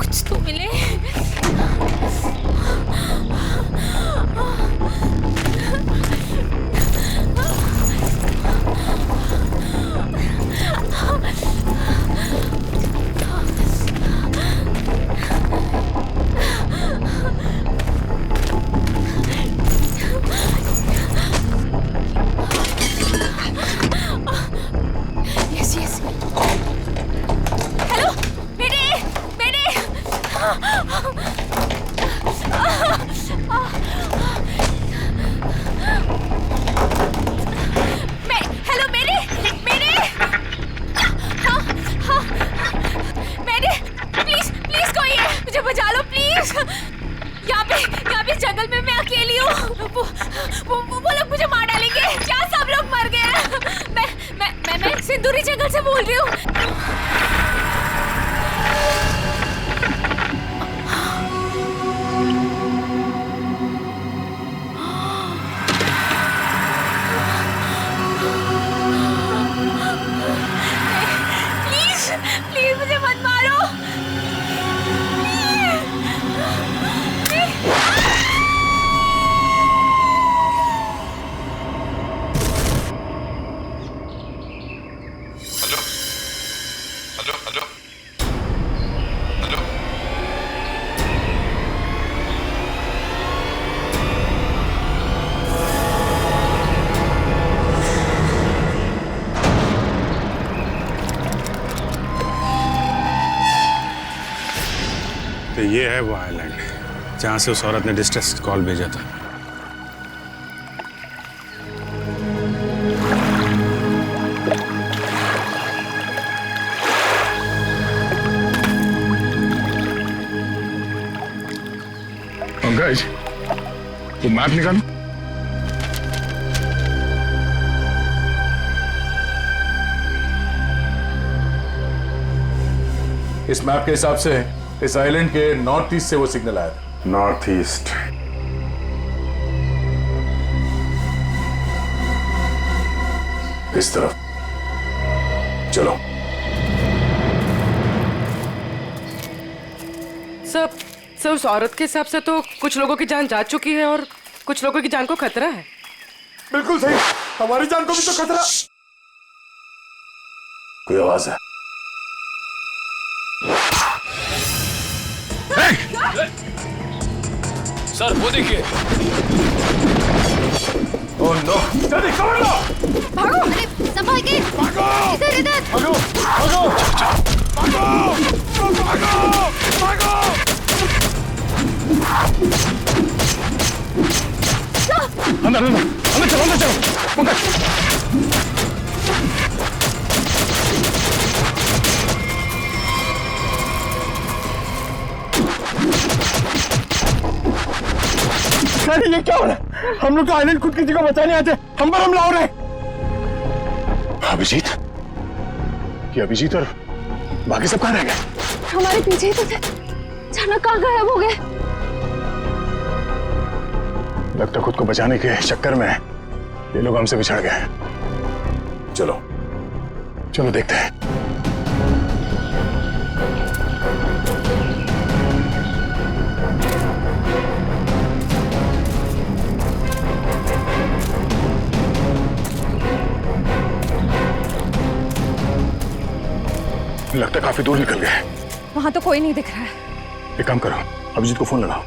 कुछ तो मिले। सिंदूरी जंगल से बोल रही हूँ। प्लीज प्लीज मुझे मत मारो। तो ये है वो आइलैंड जहां से उस औरत ने डिस्ट्रेस कॉल भेजा था। पंकज, वो मैप निकालो। इस मैप के हिसाब से इस आइलैंड के नॉर्थ ईस्ट से वो सिग्नल आया था। North east. इस तरफ चलो। सर उस औरत के हिसाब से तो कुछ लोगों की जान जा चुकी है और कुछ लोगों की जान को खतरा है। बिल्कुल सही, हमारी जान को भी तो खतरा। कोई आवाज है? सर वो देखिए। ओह नो, जल्दी कवर लो। भागो, अरे संभाल के। भागो, इधर इधर। भागो, भागो, भागो, भागो, भागो। अंदर अंदर अंदर चलो, अंदर चलो। पंकज, अरे ये क्या हो रहा है? हम लोग तो आइलैंड खुद किसी को बचाने आते, हम पर हमला हो रहा है। अभिजीत, ये अभिजीत और बाकी सब कहाँ रह गए? हमारे पीछे ही तो थे, अचानक कहाँ गायब हो गए? लगता खुद को बचाने के चक्कर में ये लोग हमसे बिछड़ गए। चलो चलो देखते हैं। लगता काफी दूर निकल गए। वहां तो कोई नहीं दिख रहा है। एक काम करो, अभिजीत को फोन लगाओ।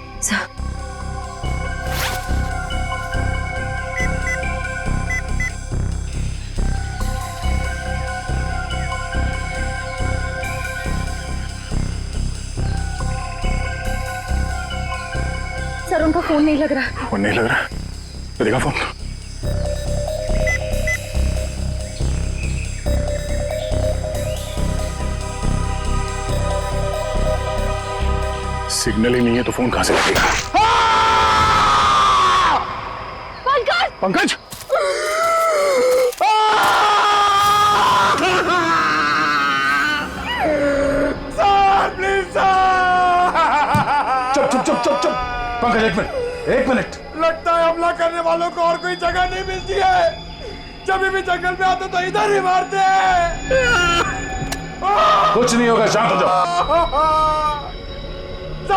सर उनका फोन नहीं लग रहा। फोन नहीं लग रहा? तो देखा फोन। सिग्नल ही नहीं है तो फोन कहां से लगेगा? पंकज! पंकज! चुप चुप चुप चुप चुप। पंकज एक मिनट, एक मिनट। लगता है हमला करने वालों को और कोई जगह नहीं मिलती है। जब भी जंगल में आते तो इधर ही मारते हैं। कुछ नहीं होगा, शांत हो जाओ।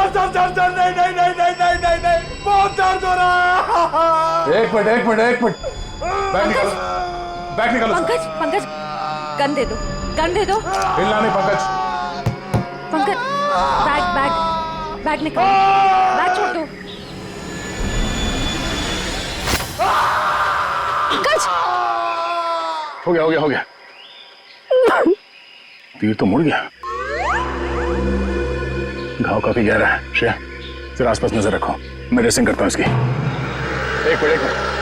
सर सर सर नहीं नहीं नहीं नहीं नहीं नहीं नहीं बहुत दर्द हो रहा है। एक मिनट बैग निकालो, बैग निकालो। पंकज पंकज गन दे दो, गन दे दो। हिलना नहीं Pankaj. Pankaj bag bag bag निकालो, बैग छोड़ दो। पंकज हो गया तीर तो मुड़ गया। घाव काफी गहरा है। श्रेया जरा आसपास नजर रखो, मैं ड्रेसिंग करता हूँ इसकी। एक मिनट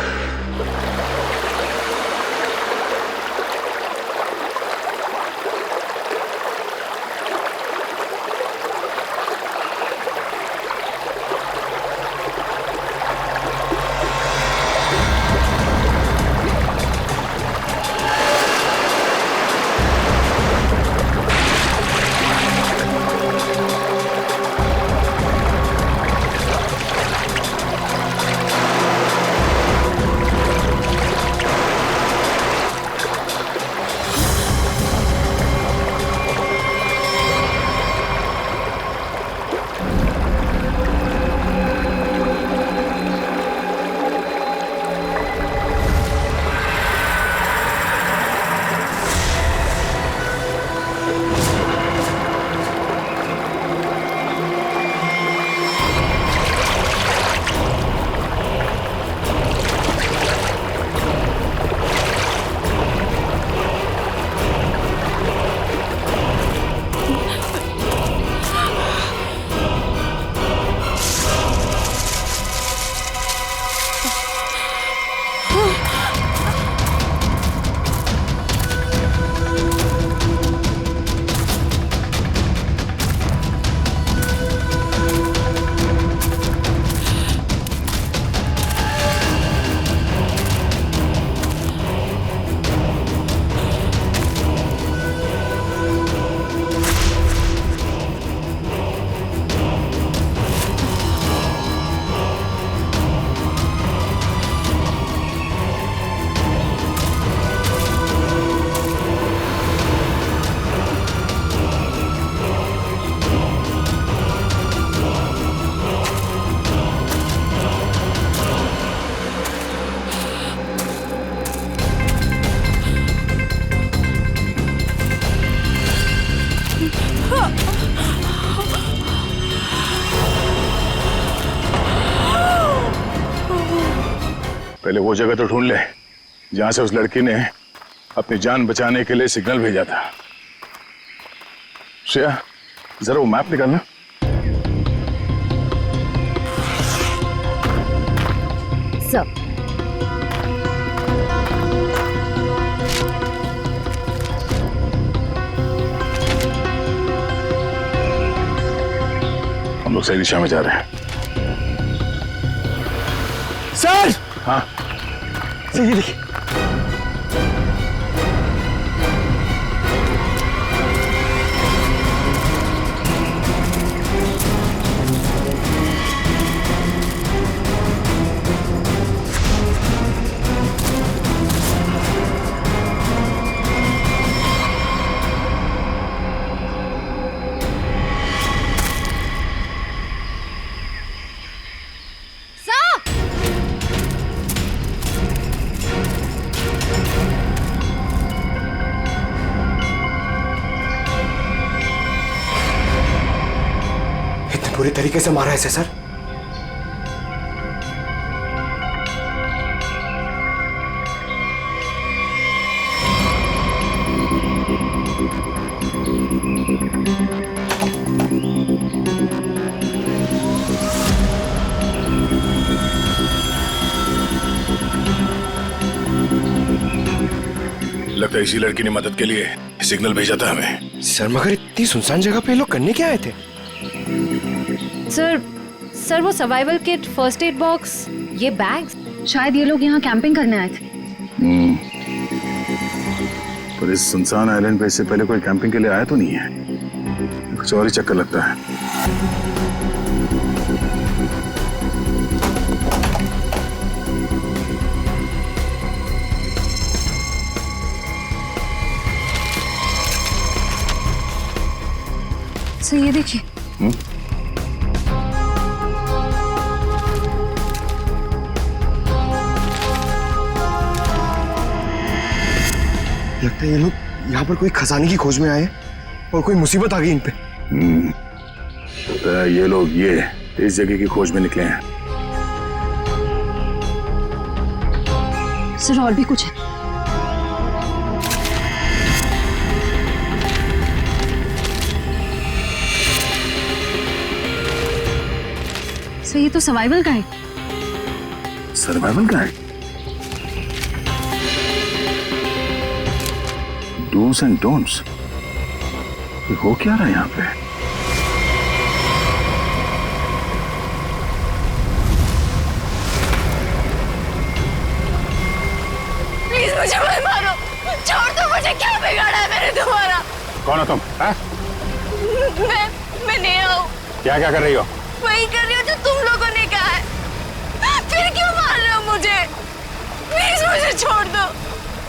पहले वो जगह तो ढूंढ ले जहां से उस लड़की ने अपनी जान बचाने के लिए सिग्नल भेजा था। श्रेया जरा वो मैप निकालना। सर हम लोग सही दिशा में जा रहे हैं। सर हाँ सर ये देखिए। पूरी तरीके से मारा है इसे सर। लगता है इसी लड़की ने मदद के लिए सिग्नल भेजा था हमें। सर मगर इतनी सुनसान जगह पे ये लोग करने क्या आए थे? सर वो survival kit, first aid box, ये बैग, शायद ये लोग यहाँ कैंपिंग करने आए थे। पर इस सुनसान आइलैंड पे इससे पहले कोई कैंपिंग के लिए आया तो नहीं है। कुछ और ही चक्कर लगता है। सर ये देखिए। ये लोग यहाँ पर कोई खजाने की खोज में आए और कोई मुसीबत आ गई इन पे। तो ये लोग इस जगह की खोज में निकले हैं। सर और भी कुछ है? सर ये तो सर्वाइवल का है। सर्वाइवल का है? डूज एंड डोंट्स, हो क्या रहा है यहाँ पे? प्लीज मुझे मत मारो, छोड़ दो मुझे। क्या बिगाड़ा है मैंने तुम्हारा? कौन हो तुम? मैं नेहा हूँ। क्या क्या कर रही हो? वही कर रही हो जो तुम लोगों ने कहा है। फिर क्यों मार रहे हो मुझे? प्लीज मुझे छोड़ दो।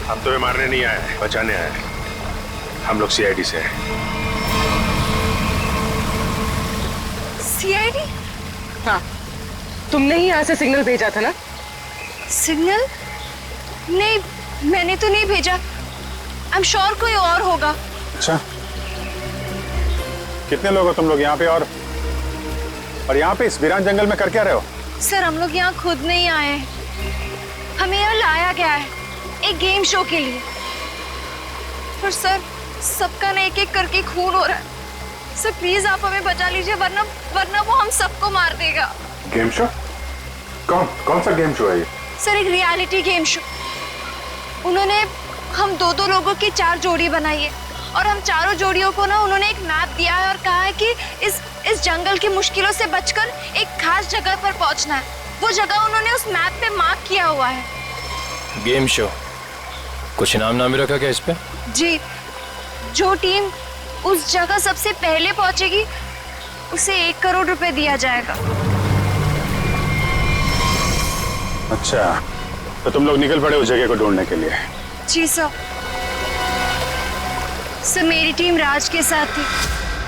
हम तुम्हें मारने नहीं आए, बचाने आए। हम लोग सीआईडी से हैं। सीआईडी? हाँ, तुमने ही यहाँ से सिग्नल भेजा था ना? सिग्नल? नहीं, मैंने तो नहीं भेजा। आई एम श्योर कोई और होगा। अच्छा, कितने लोग हो तुम लोग यहाँ पे? और यहाँ पे इस वीरान जंगल में कर क्या रहे हो? सर हम लोग यहाँ खुद नहीं आए हैं, हमें यहाँ लाया गया है एक गेम शो के लिए। पर सर सबका ना एक एक करके खून हो रहा है। सर प्लीज आप हमें बचा लीजिए, वरना वो हम सबको मार देगा। Game show? कौन सा गेम शो है ये? सर एक रियलिटी गेम शो। उन्होंने हम दो लोगों की 4 जोड़ी बनाई है और हम चारों जोड़ियों को ना उन्होंने एक मैप दिया है और कहा है कि इस जंगल की मुश्किलों से बचकर एक खास जगह पर पहुंचना है। वो जगह उन्होंने उस मैप पे मार्क किया हुआ है। गेम शो, कुछ इनाम नाम रखा क्या इस पे? जी, जो टीम उस जगह सबसे पहले पहुंचेगी उसे 1 करोड़ रुपए दिया जाएगा। अच्छा, तो तुम लोग निकल पड़े उस जगह को ढूंढने के लिए? जी सर। सर मेरी टीम राज के साथ थी।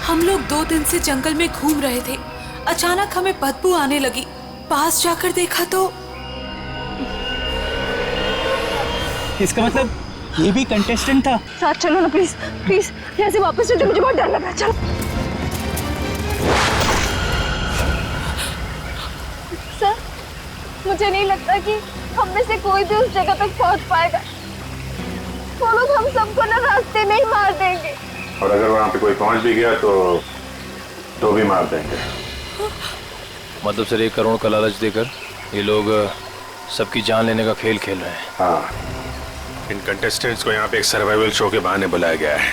हम लोग 2 दिन से जंगल में घूम रहे थे। अचानक हमें बदबू आने लगी। पास जाकर देखा तो इसका मतलब ये भी कंटेस्टेंट था। साथ चलो ना प्लीज, प्लीज यहाँ से वापस चलते, मुझे बहुत डर लग रहा है। चलो सर, मुझे नहीं लगता कि हम में से कोई भी उस जगह तक पहुंच पाएगा। वो लोग हम सबको ना रास्ते में ही मार देंगे। और अगर वहाँ पे कोई पहुँच भी गया तो भी मार देंगे। मतलब सर 1 करोड़ का लालच देकर ये लोग सबकी जान लेने का खेल खेल रहे हैं। हाँ, इन कंटेस्टेंट्स को यहाँ पे एक सर्वाइवल शो के बहाने बुलाया गया है।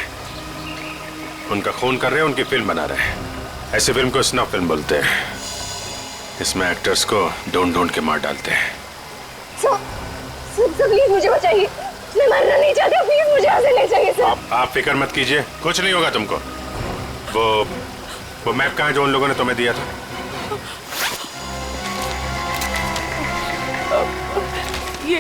उनका खून कर रहे हैं, उनकी फिल्म बना रहे हैं। ऐसे फिल्म को स्नफ फिल्म बोलते हैं। इसमें एक्टर्स को ढूंढ के मार डालते हैं। प्लीज मुझे बचाइए, मैं मरना नहीं चाहती। प्लीज मुझे यहाँ से ले जाइए सर। आप फिक्र मत कीजिए, कुछ नहीं होगा तुमको। वो मैप कहाँ है जो उन लोगों ने तुम्हें दिया था? ये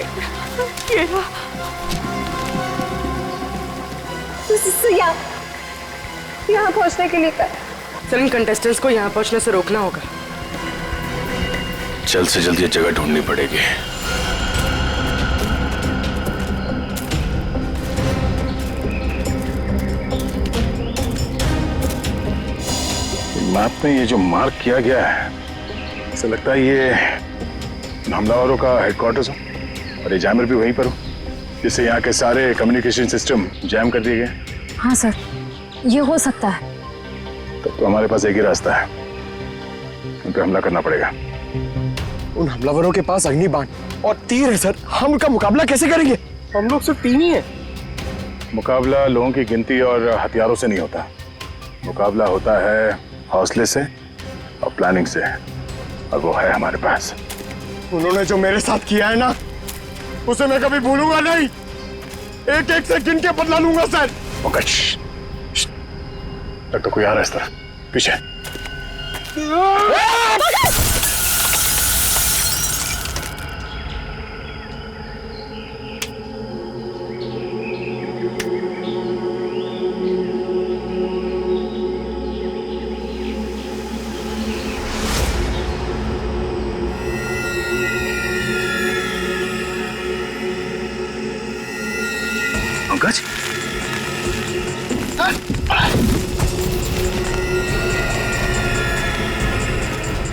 यहाँ पहुँचने के लिए सर इन कंटेस्टेंट्स को यहाँ पहुँचने से रोकना होगा। जल्द से जल्द ये जगह ढूंढनी पड़ेगी। मैप में ये जो मार्क किया गया है, ऐसा लगता है ये हमलावरों का हेडक्वार्टर्स हो और ये जैमर भी वहीं पर हो, जिससे यहाँ के सारे कम्युनिकेशन सिस्टम जैम कर दिए गए। हाँ सर, ये हो सकता है। तो हमारे पास एक ही रास्ता है, उन पर हमला करना पड़ेगा। उन हमलावरों के पास अग्निबाण और तीर है सर, हम उनका मुकाबला कैसे करेंगे? हम लोग सिर्फ 3 ही हैं। मुकाबला लोगों की गिनती और हथियारों से नहीं होता। मुकाबला होता है हौसले से और प्लानिंग से, और वो है हमारे पास। उन्होंने जो मेरे साथ किया है ना, उसे मैं कभी भूलूंगा नहीं। एक एक से गिन के बदला लूंगा सर। तक तो कोई आ रहा है इस तरफ, पीछे। पंकज,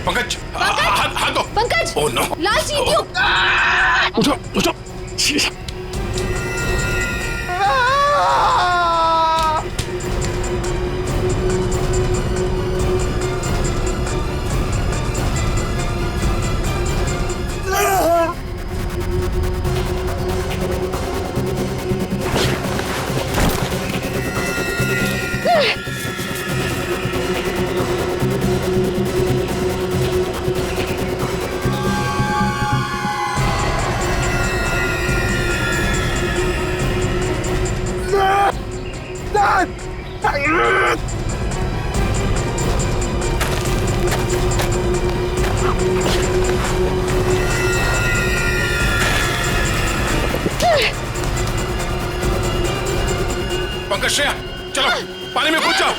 पंकज हाथ दो। पंकज ओह नो, लाल चींटियों। उठो उठो। पंकज श्रेया चलो पानी में कूद जाओ।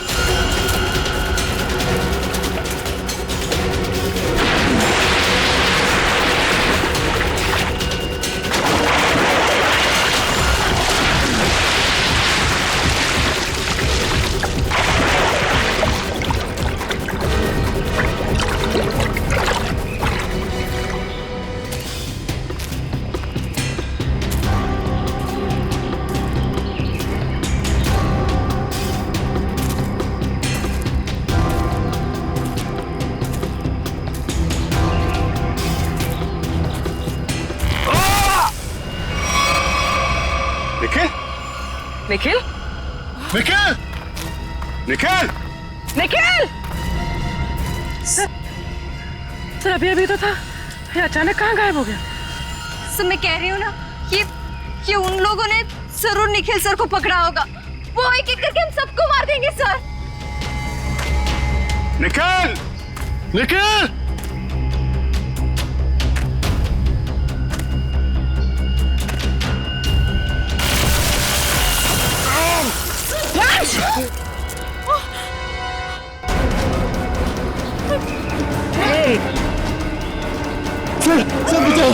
निखिल निखिल निखिल निखिल सर अभी अभी तो था, ये अचानक कहाँ गायब हो गया? सर मैं कह रही हूँ ना कि उन लोगों ने जरूर निखिल सर को पकड़ा होगा। वो एक एक करके हम सबको मार देंगे सर। निखिल निखिल सर बचाओ।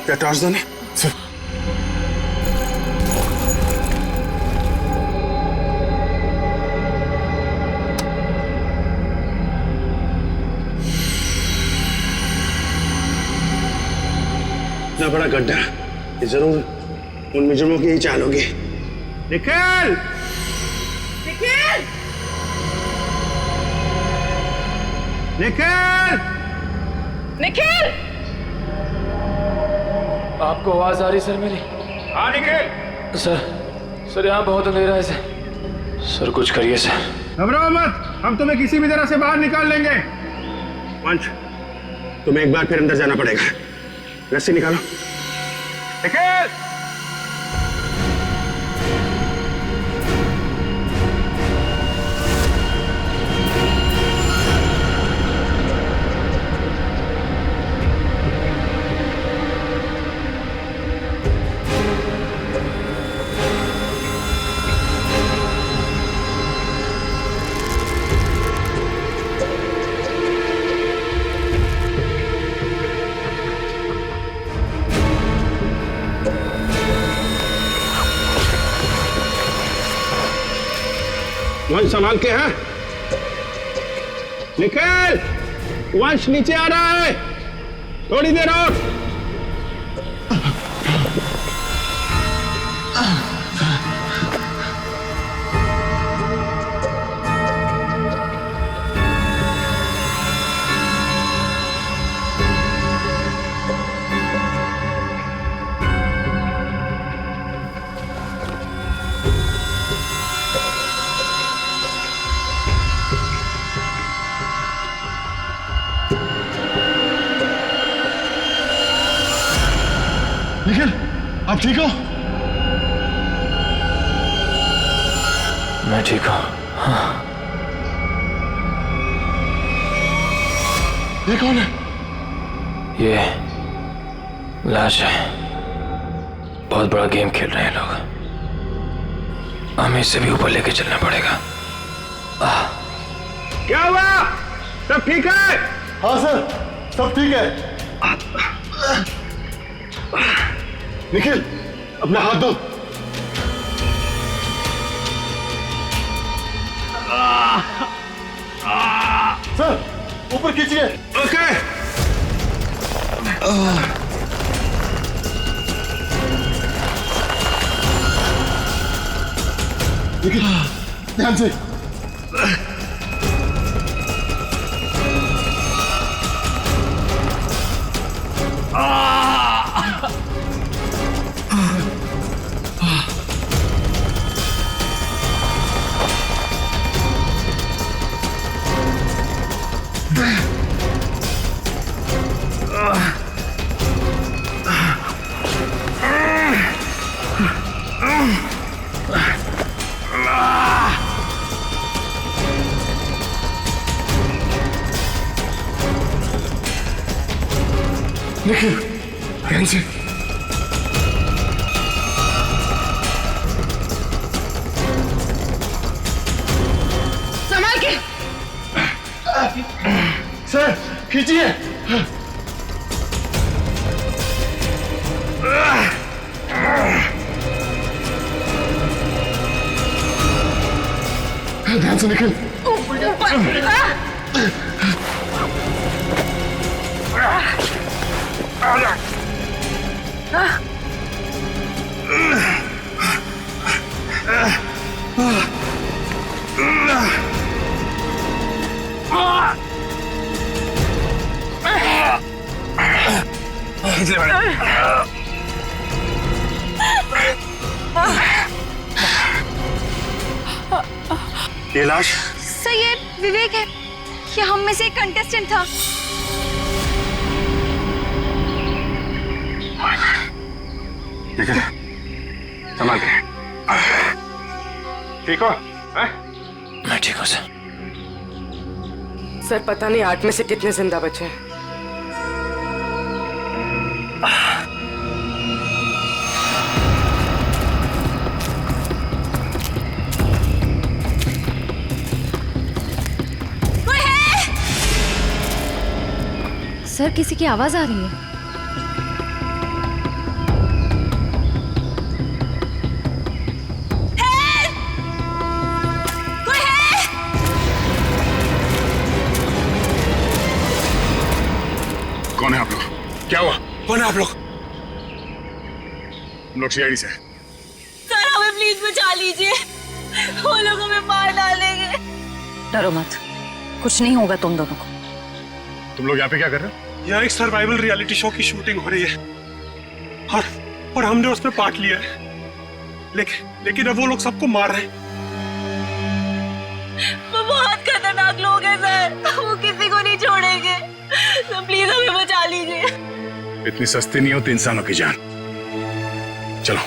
क्या टार्जन है सर? इतना बड़ा गड्ढा, ये जरूर उन मुजरिमों की ही चाल होगी। निखिल निखिल निखिल निखिल आपको आवाज आ रही सर मेरी? हाँ निखिल। सर यहाँ बहुत अंधेरा है सर कुछ करिए सर। घबराओ मत, हम तुम्हें किसी भी तरह से बाहर निकाल लेंगे। वंश तुम्हें एक बार फिर अंदर जाना पड़ेगा। रस्सी निकालो। निखिल वंश संभाल के हैं। निखिल वंश नीचे आ रहा है, थोड़ी देर और। निखिल आप ठीक हो? मैं ठीक हूँ। हाँ। ये कौन है? ये लाश है। बहुत बड़ा गेम खेल रहे हैं लोग। हमें इससे भी ऊपर लेके चलना पड़ेगा। क्या हुआ? सब ठीक है? हाँ सर, सब ठीक है। निखिल, अपना हाथ दो। सर, ऊपर खींचिए। ओके। निखिल, ध्यान से। निखिल, ध्यान से। संभाल के। सर, खींचिए। ध्यान से निखिल। ये लाश? सर ये विवेक है, ये हम में से एक कंटेस्टेंट था। निखिल, संभाल के। ठीक हो? मैं ठीक हूँ सर। सर पता नहीं 8 में से कितने जिंदा बचे हैं। सर किसी की आवाज आ रही है। कौन है आप लोग? क्या हुआ? कौन है आप लोग? हम लोग सीआईडी से। सर हमें प्लीज बचा लीजिए, वो लोग हमें मार डालेंगे। डरो मत, कुछ नहीं होगा तुम दोनों को। तुम लोग यहाँ पे क्या कर रहे हो? यहाँ एक सर्वाइवल रियलिटी शो की शूटिंग हो रही है और हमने उसमें पार्ट लिया है, लेकिन अब वो लोग सबको मार रहे हैं। वो बहुत खतरनाक लोग हैं सर, वो किसी को नहीं छोड़ेंगे। तो प्लीज हमें बचा लीजिए। इतनी सस्ती नहीं होती इंसानों की जान। चलो।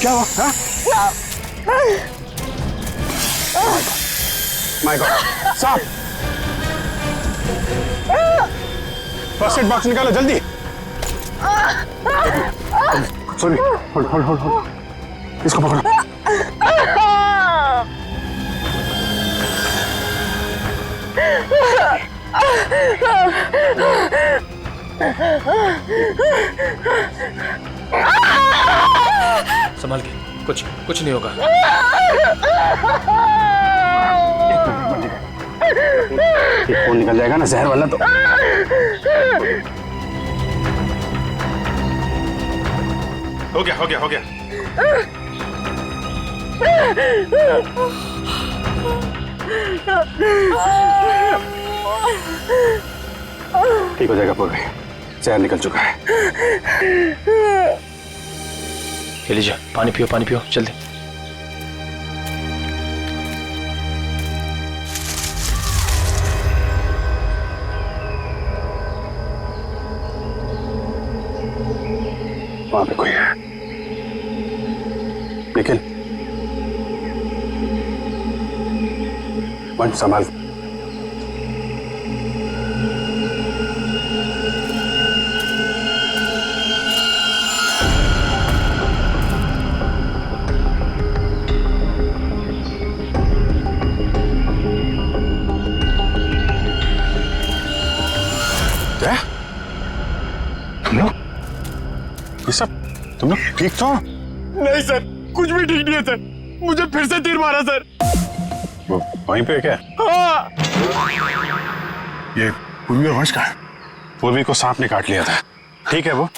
क्या हुआ? माय गॉड, सांप! फर्स्ट एड बॉक्स निकालो जल्दी। सॉरी, होल्ड, इसको पकड़ो। संभाल के, कुछ नहीं होगा। एक खून निकल जाएगा ना जहर वाला तो। हो गया। ठीक हो जाएगा पूर्वी, जहर निकल चुका है। ये लीजिए, पानी पियो जल्दी। वहां पे कोई है। निखिल, वंश संभाल। क्या? तुम लोग ठीक तो? नहीं सर, कुछ भी ठीक नहीं है सर। मुझे फिर से तीर मारा सर। वो वहीं पे है क्या? हाँ। ये पूर्वी और वंश का है। पूर्वी को सांप ने काट लिया था, ठीक है, वो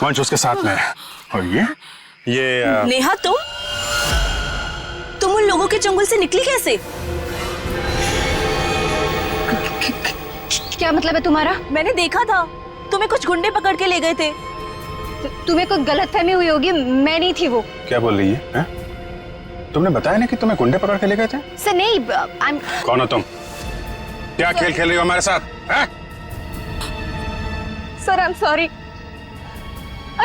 वंश उसके साथ में है। और ये नेहा, तुम उन लोगों के जंगल से निकली कैसे? क्या मतलब है तुम्हारा? मैंने देखा था, तुम्हें कुछ गुंडे पकड़ के ले गए थे। तुम्हें कोई गलतफहमी हुई होगी, मैं नहीं थी वो। क्या बोल रही है? तुमने बताया ना कि तुम्हें गुंडे पकड़ के ले गए थे? सर नहीं, कौन हो तुम? क्या खेल खेल रही हो हमारे साथ? Sir I am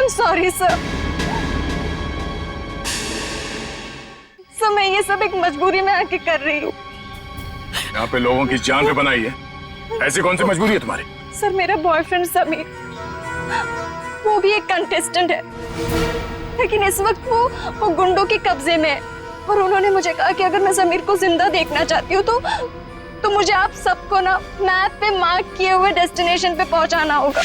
sorry sir. Sir मैं ये सब एक मजबूरी में आके कर रही हूँ। यहाँ पे लोगों की जान पे बनाई है, ऐसी कौन सी मजबूरी है तुम्हारी? सर मेरा बॉयफ्रेंड समीर, वो भी एक कंटेस्टेंट है, लेकिन इस वक्त वो गुंडों के कब्जे में है। और उन्होंने मुझे कहा कि अगर मैं समीर को जिंदा देखना चाहती हूँ तो मुझे आप सबको ना मैप पे मार्क किए हुए डेस्टिनेशन पे पहुंचाना होगा।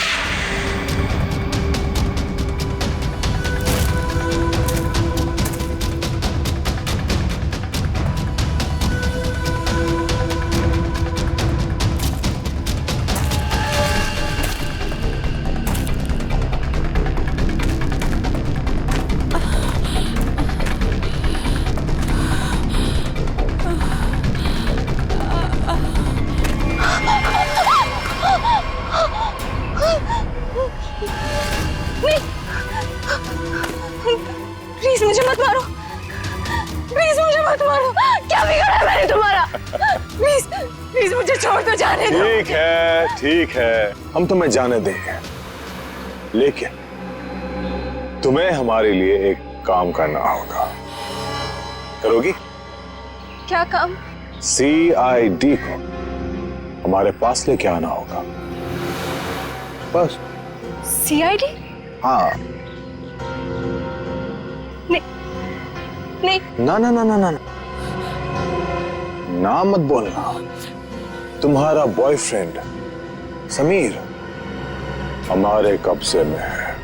प्लीज मुझे मत मारो, प्लीज मुझे मत मारो। क्या बिगाड़ा है मैंने तुम्हारा? प्लीज मुझे छोड़ दो, जाने दो। ठीक है, हम तुम्हें जाने देंगे, लेकिन तुम्हें हमारे लिए एक काम करना होगा। करोगी? क्या काम? CID को हमारे पास लेके आना होगा, बस। CID? हाँ। नहीं। ना मत बोलना। तुम्हारा बॉयफ्रेंड समीर हमारे कब्जे में है।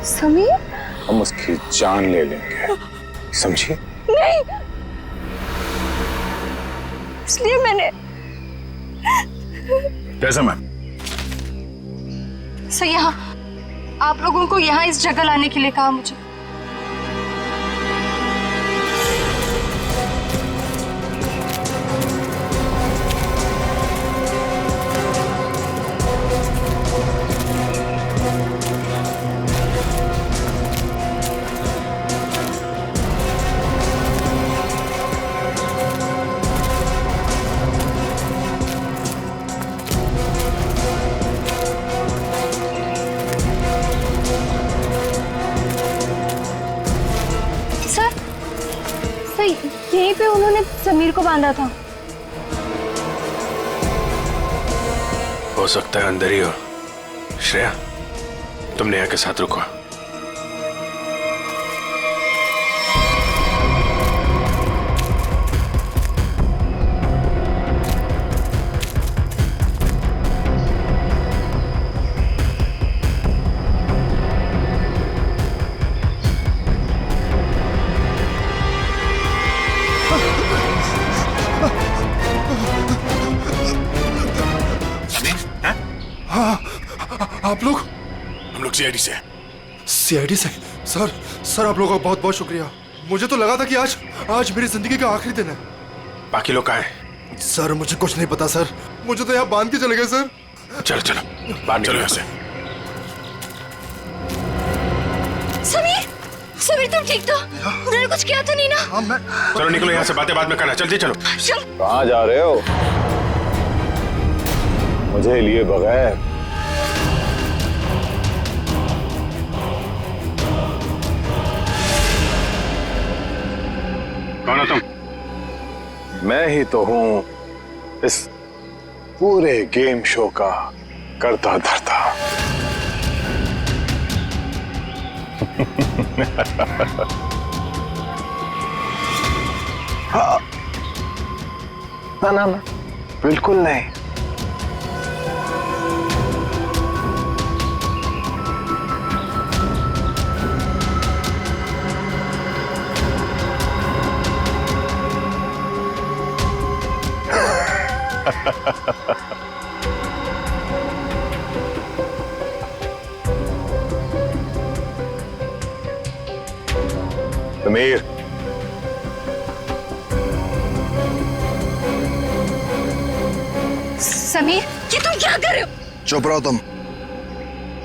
समीर? हम उसकी जान ले लेंगे, समझी? नहीं, इसलिए मैंने। कैसा मैम? सर यहाँ आप लोगों को यहाँ इस जगह लाने के लिए कहा मुझे। यहीं पे उन्होंने समीर को बांधा था। हो सकता है अंदर ही हो। श्रेया, तुम नेहा के साथ रुको। आप लोग? हम लोग CID से हैं। CID से? सर आप लोगों का बहुत बहुत शुक्रिया। मुझे तो लगा था कि आज मेरी जिंदगी का आखिरी दिन है। बाकी लोग कहाँ हैं? सर मुझे कुछ नहीं पता सर, मुझे तो यहाँ बांध के चले गए सर। चलो चलो। बाहर चलो यहाँ से। समीर, समीर तुम ठीक तो? उन्होंने कुछ किया तो नहीं ना? चलो निकलो यहाँ से, बातें बाद में करना। जल्दी चलो। चल। कहाँ जा रहे हो? मुझे लिए बगैर? कौन हो तुम? मैं ही तो हूं इस पूरे गेम शो का करता धरता। हाँ। ना ना ना, बिल्कुल नहीं। समीर, समीर, ये तुम क्या कर रहे हो? चुप रहो तुम।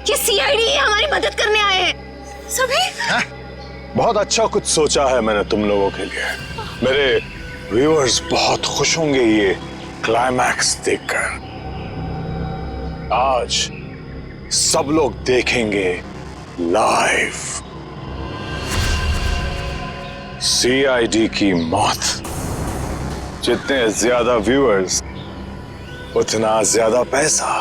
ये सीआईडी हमारी मदद करने आए हैं। समीर, बहुत अच्छा कुछ सोचा है मैंने तुम लोगों के लिए। मेरे व्यूअर्स बहुत खुश होंगे ये क्लाइमैक्स देखकर। आज सब लोग देखेंगे लाइव सीआईडी की मौत। जितने ज्यादा व्यूअर्स उतना ज्यादा पैसा।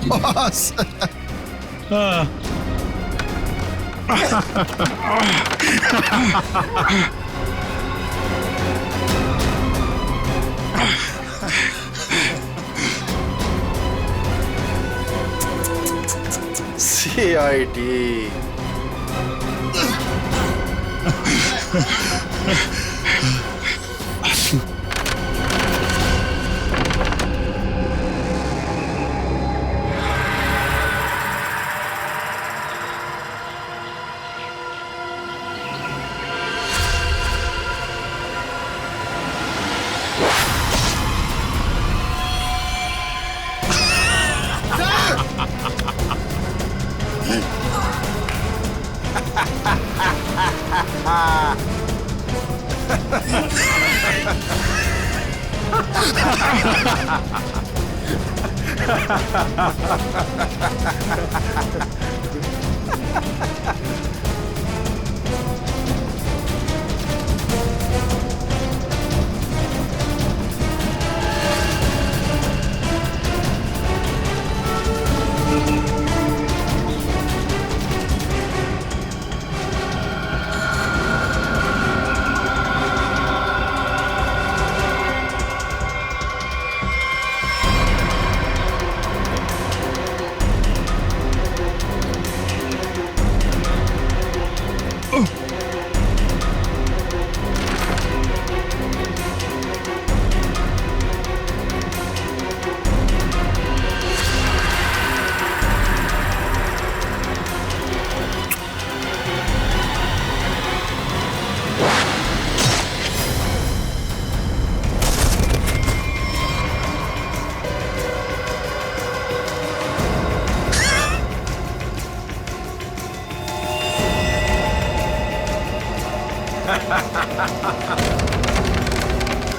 बॉस। CID।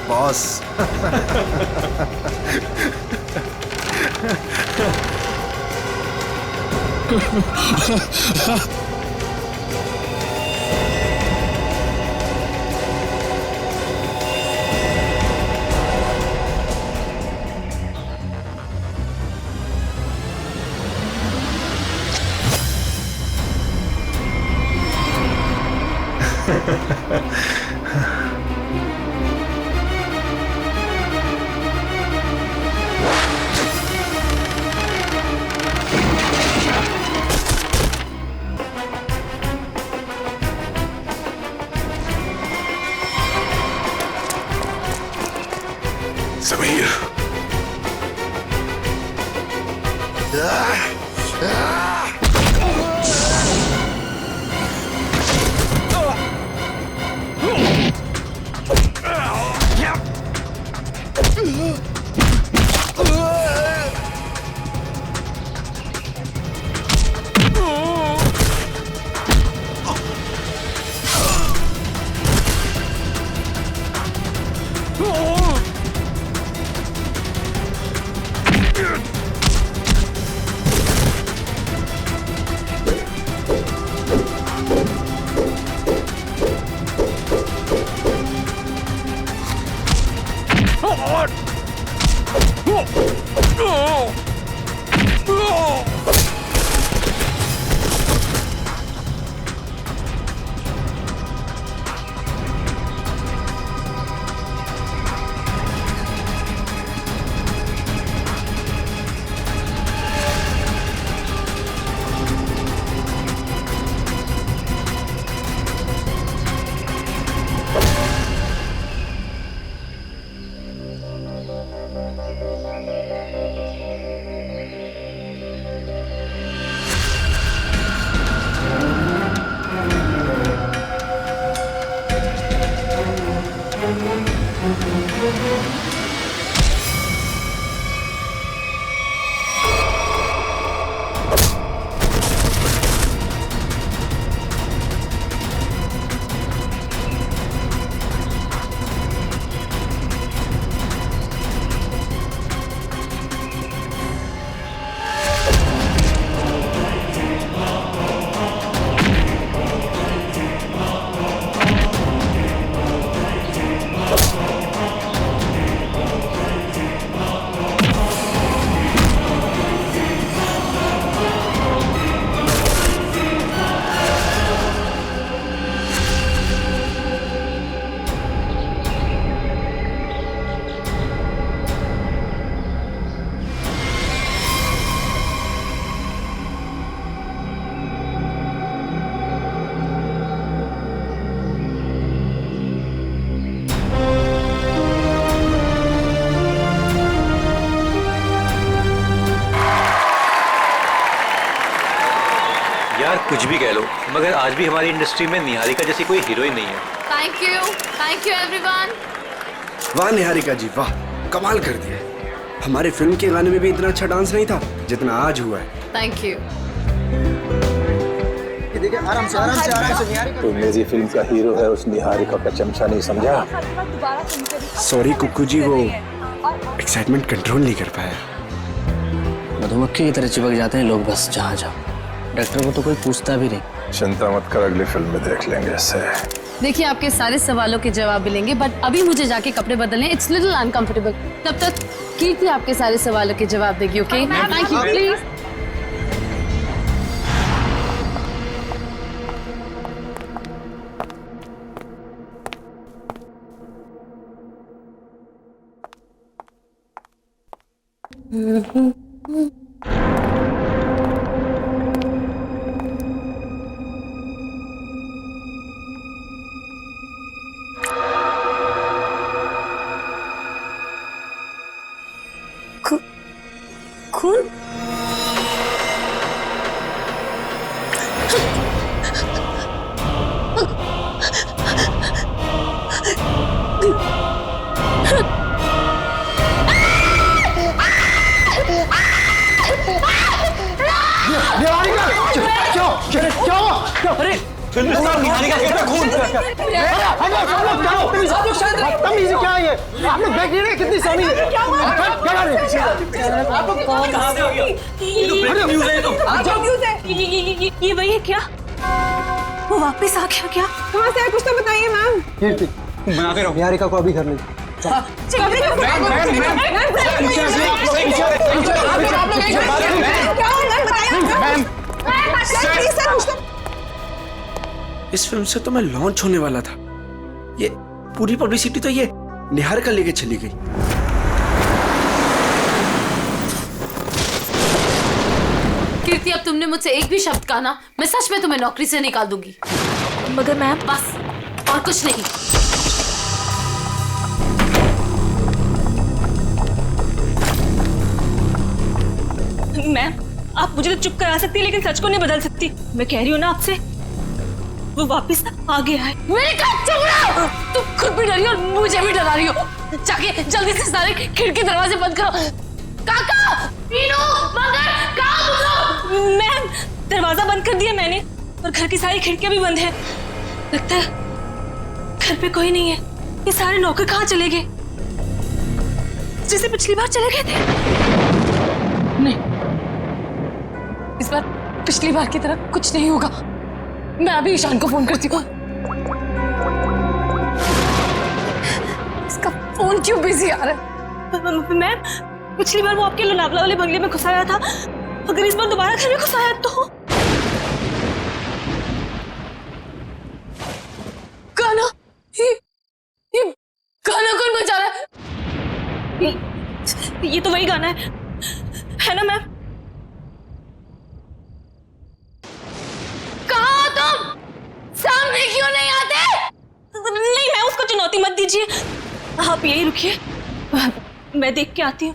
बॉस। समीर। यार कुछ भी कह लो, मगर आज भी हमारी इंडस्ट्री में निहारिका जैसी कोई हीरोइन नहीं है। Thank you everyone. वाह निहारिका जी वाह, कमाल कर दिया। हमारे फिल्म के गाने में भी इतना अच्छा डांस नहीं था जितना आज हुआ है। Thank you. आराम से आराम से आराम से निहारिका। तो मेरी फिल्म का हीरो है, उस निहारिका का चमचा नहीं समझा। सॉरी कुक्कू जी, वो एक्साइटमेंट कंट्रोल नहीं कर पाया। मधुमक्खी की तरह चिपक जाते हैं लोग बस जहाँ जाओ। डॉक्टर को तो कोई पूछता भी नहीं। चिंता मत कर, अगली फिल्म में देख लेंगे इससे। देखिए आपके सारे सवालों के जवाब मिलेंगे, बट अभी मुझे जाके कपड़े बदलने, इट्स लिटिल अनकंफर्टेबल। तब तक कीर्ति आपके सारे सवालों के जवाब देगी। Okay, thank you. प्लीज खून? हिंदुस्तान निहारिका के पे खून क्या है ये? आप लोग देख रहे हैं कितनी सारी ये वही है क्या? वो वापस आ गया क्या? कहाँ से है कुछ तो बताइए मैम। कीर्ति बनाते रहो, निहारिका को अभी घर ले इस फिल्म से तो मैं लॉन्च होने वाला था, ये पूरी पब्लिसिटी तो ये निहारिका लेके चली गई। कीर्ति, अब तुमने मुझसे एक भी शब्द कहा ना, मैं सच में तुम्हें नौकरी से निकाल दूंगी। मगर मैम, बस और कुछ नहीं। मैम, आप मुझे तो चुप करा सकती है लेकिन सच को नहीं बदल सकती। मैं कह रही हूँ ना आपसे, वो वापस आ गया है। मेरे कहा चुप रहो! तुम खुद भी डरी हो और मुझे भी डरा रही हो। जाके जल्दी से सारे खिड़की दरवाजे बंद करो। काका, मीनू, मगर, कहाँ तुम लोग? मैम, दरवाजा बंद कर दिया मैंने और घर की सारी खिड़कियां भी बंद है। लगता है घर पे कोई नहीं है। ये सारे नौकर कहाँ चले गए? जैसे पिछली बार चले गए थे। नहीं, इस बार पिछली बार की तरह कुछ नहीं होगा। मैं अभी ईशान को फोन करती हूँ। इसका फोन क्यों बिजी आ रहा है? मैम, पिछली बार वो आपके लोनावला वाले बंगले में घुसाया था, अगर इस बार दोबारा घर में घुसाया तो? गाना, ये गाना कौन बजा रहा है? ये तो वही गाना है ना मैम? कहाँ तुम? सामने क्यों नहीं आते? नहीं, मैं उसको चुनौती मत दीजिए, आप यही रुकिए, मैं देख के आती हूँ।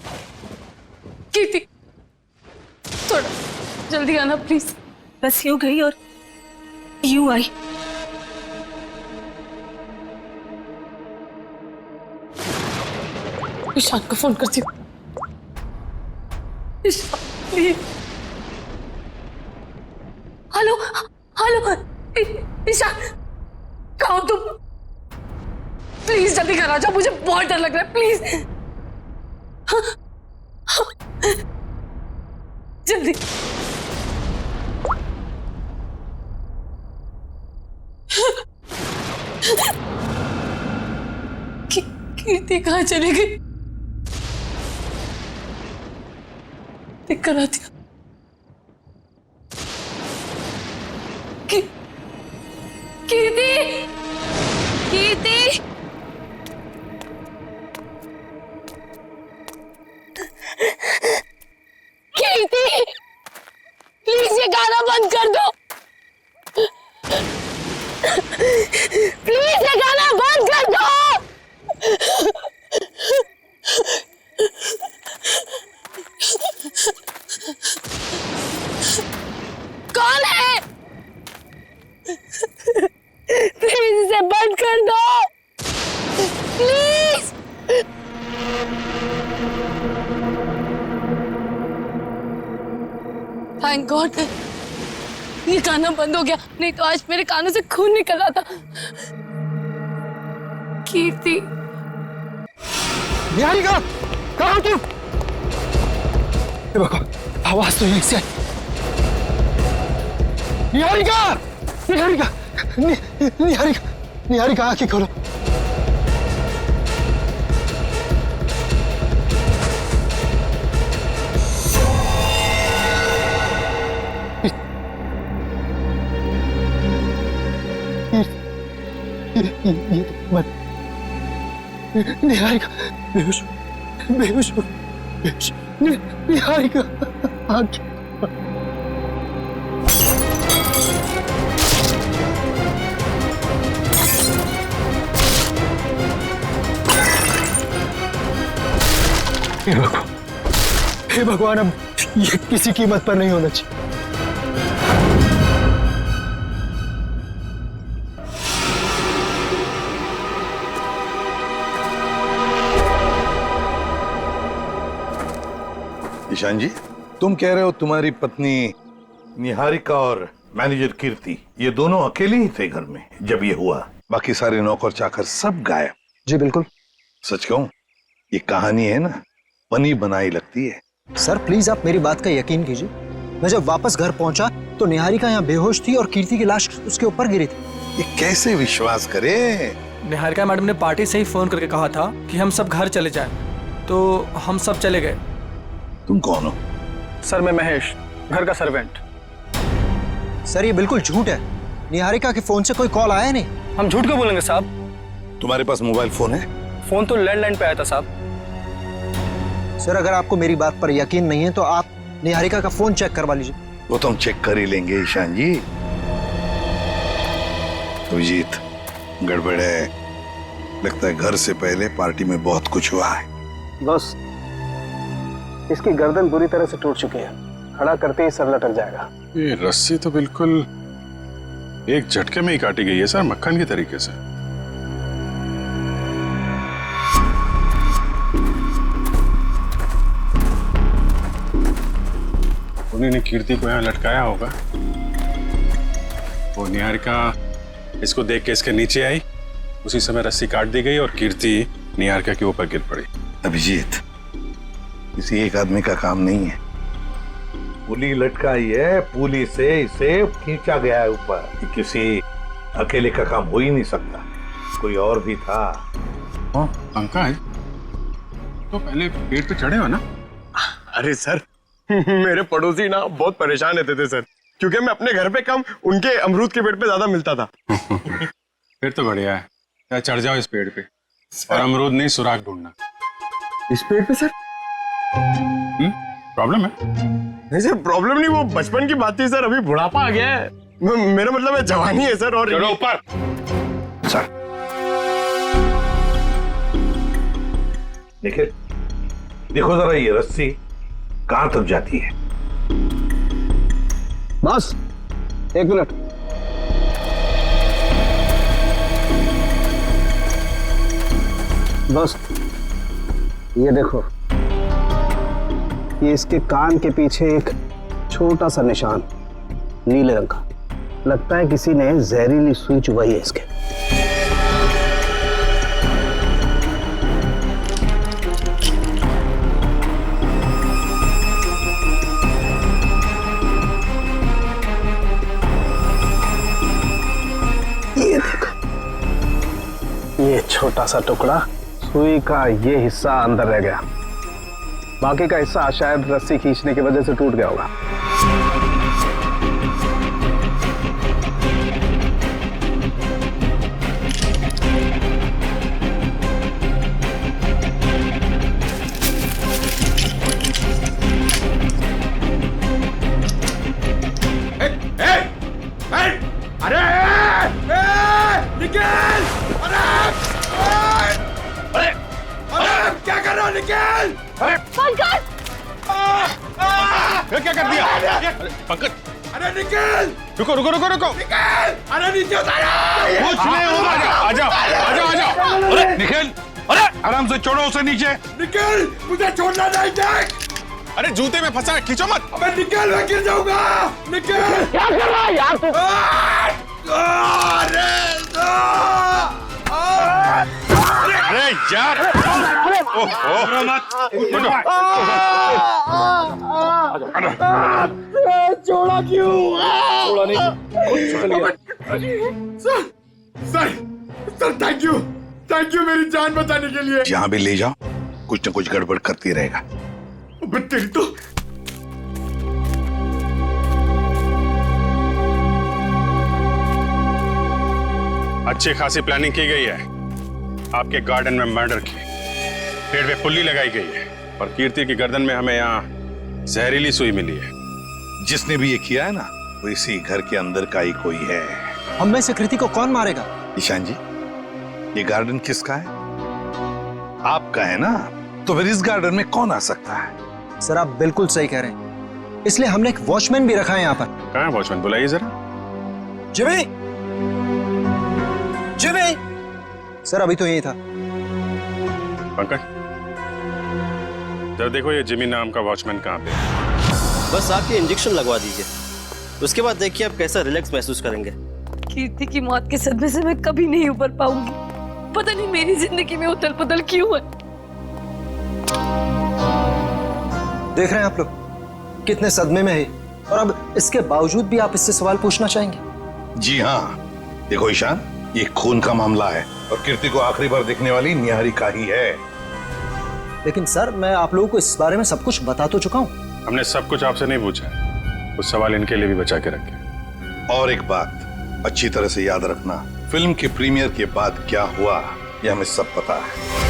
कीर्ति, थोड़ा जल्दी आना प्लीज। बस यूं गई और यूं आई। ईशान को फोन करती हूँ। Ishaan, please. Hello hello, Ishaan, कहाँ हो तुम? प्लीज जल्दी घर आ जाओ, मुझे बहुत डर लग रहा है, प्लीज। जल्दी। कीर्ति कहाँ चली गई? देख कर आती हूँ। कीर्ति, कीर्ति, कीर्ति, प्लीज ये गाना बंद कर दो। प्लीज ये गाना बंद कर दो। कौन है? प्लीज इसे बंद कर दो, प्लीज। थैंक गॉड ये गाना बंद हो गया, नहीं तो आज मेरे कानों से खून निकल आता। कीर्ति, निहारिका, कहाँ तुम? आवाज तो यहीं से आई। निहारिका, निहारिका, निहारिका, निहारिका, आंखें खोलो। ये तो मत। निहारिका बेहोश, बेहोश, बेहोश। निहारिका, आंखें। हे भगवान, अब ये किसी कीमत पर नहीं होना चाहिए। ईशान जी, तुम कह रहे हो तुम्हारी पत्नी निहारिका और मैनेजर कीर्ति, ये दोनों अकेले ही थे घर में जब ये हुआ। बाकी सारे नौकर चाकर सब गायब। जी बिल्कुल। सच कहूं, ये कहानी है ना, बनी बनाई लगती है। सर प्लीज आप मेरी बात का यकीन कीजिए। मैं जब वापस घर पहुंचा तो निहारिका यहाँ बेहोश थी और कीर्ति की लाश उसके ऊपर गिरी थी। ये कैसे विश्वास करे? निहारिका मैडम ने पार्टी से ही फोन करके कहा था कि हम सब घर चले जाएं, तो हम सब चले गए। तुम कौन हो? सर मैं महेश, घर का सर्वेंट। सर ये बिल्कुल झूठ है। निहारिका के फोन से कोई कॉल आया नहीं। हम झूठ क्यों बोलेंगे साहब? तुम्हारे पास मोबाइल फोन है? फोन तो लैंडलाइन पे आया था साहब। सर अगर आपको मेरी बात पर यकीन नहीं है तो आप निहारिका का फोन चेक करवा लीजिए। वो तो हम चेक कर ही लेंगे ईशान जी। अभिजीत, गड़बड़ है। लगता है घर से पहले पार्टी में बहुत कुछ हुआ है। बस इसकी गर्दन बुरी तरह से टूट चुकी है, खड़ा करते ही सर लटक जाएगा। ये रस्सी तो बिल्कुल एक झटके में ही काटी गई है सर, मक्खन के तरीके से। उन्होंने कीर्ति को यहाँ लटकाया होगा। वो निहारिका इसको देख के इसके नीचे आई, उसी समय रस्सी काट दी गई और कीर्ति निहारिका के ऊपर गिर पड़ी। अभिजीत, किसी एक आदमी का काम नहीं है। पुली लटकाई है, पुली से इसे खींचा गया है ऊपर। ये किसी अकेले का काम हो ही नहीं सकता, कोई और भी था। पंकज, तो पहले पेड़ पे चढ़े हो ना? अरे सर मेरे पड़ोसी ना बहुत परेशान रहते थे सर, क्योंकि मैं अपने घर पे कम उनके अमरूद के पेड़ पे ज्यादा मिलता था। फिर तो बढ़िया है, या चढ़ जाओ इस पेड़ पे और अमरूद नहीं सुराग ढूंढना। इस पेड़ पे सर? प्रॉब्लम है? नहीं सर प्रॉब्लम नहीं, वो बचपन की बात थी सर, अभी बुढ़ापा आ गया है। मेरा मतलब है जवानी है सर। और चलो ऊपर। सर देखिए, देखो जरा ये रस्सी कहां तक जाती है। बस एक मिनट। बस ये देखो, ये इसके कान के पीछे एक छोटा सा निशान नीले रंग का, लगता है किसी ने जहरीली सुई चुभाई है इसके। ये देखो, ये छोटा सा टुकड़ा, सुई का ये हिस्सा अंदर रह गया, बाकी का हिस्सा शायद रस्सी खींचने की वजह से टूट गया होगा। अरे निकल! अरे क्या कर रहा हो? निकल! पंकज! क्या कर दिया? पंकज! अरे निकल! रुको रुको रुको रुको! निकल! अरे नीचे उतारो! कुछ नहीं होगा। आ जाओ आ जाओ आ जाओ। अरे निकल! अरे आराम से छोड़ो उसे नीचे। निकल! मुझे छोड़ना नहीं, देख! अरे जूते में फंसा है, खींचो मत। अबे निकल, मैं गिर जाऊंगा। निकल! क्या कर रहा है यार तू? अरे यार! ओहो मत! छोड़ा क्यों? छोड़ा नहीं, चल गया। सर थैंक यू मेरी जान बचाने के लिए। जहां भी ले जाओ कुछ न कुछ गड़बड़ करती रहेगा। तेरी तो अच्छी खासी प्लानिंग की गई है। आपके गार्डन में मर्डर की, पेड़ पे पुल्ली लगाई गई है और कीर्ति की गर्दन में हमें यहाँ जहरीली सुई मिली है। जिसने भी ये किया है ना, वो इसी घर के अंदर का ही कोई है। हम में से कृति को कौन मारेगा? ईशान जी, ये गार्डन किसका है? आपका है ना, तो फिर इस गार्डन में कौन आ सकता है? सर आप बिल्कुल सही कह रहे हैं, इसलिए हमने एक वॉचमैन भी रखा है यहाँ पर। कहाँ है वॉचमैन? बुलाइए जरा। जिमी! जिमी! सर अभी तो यही था। पंकज, जरा देखो ये जिमी नाम का वॉचमैन कहाँ पे है? बस आके इंजेक्शन लगवा दीजिए। उसके बाद देखिए आप कैसा रिलैक्स महसूस करेंगे। कीर्ति की मौत के सदमे से मैं कभी नहीं उबर पाऊंगी। पता नहीं मेरी जिंदगी में उथल पुथल क्यों है। देख रहे हैं आप लोग कितने सदमे में है, और अब इसके बावजूद भी आप इससे सवाल पूछना चाहेंगे? जी हाँ, देखो ईशान, ये खून का मामला है और कीर्ति को आखिरी बार देखने वाली निहारिका ही है। लेकिन सर, मैं आप लोगों को इस बारे में सब कुछ बता तो चुका हूँ। हमने सब कुछ आपसे नहीं पूछा है, कुछ सवाल इनके लिए भी बचा के रखे। और एक बात अच्छी तरह से याद रखना, फिल्म के प्रीमियर के बाद क्या हुआ ये हमें सब पता है।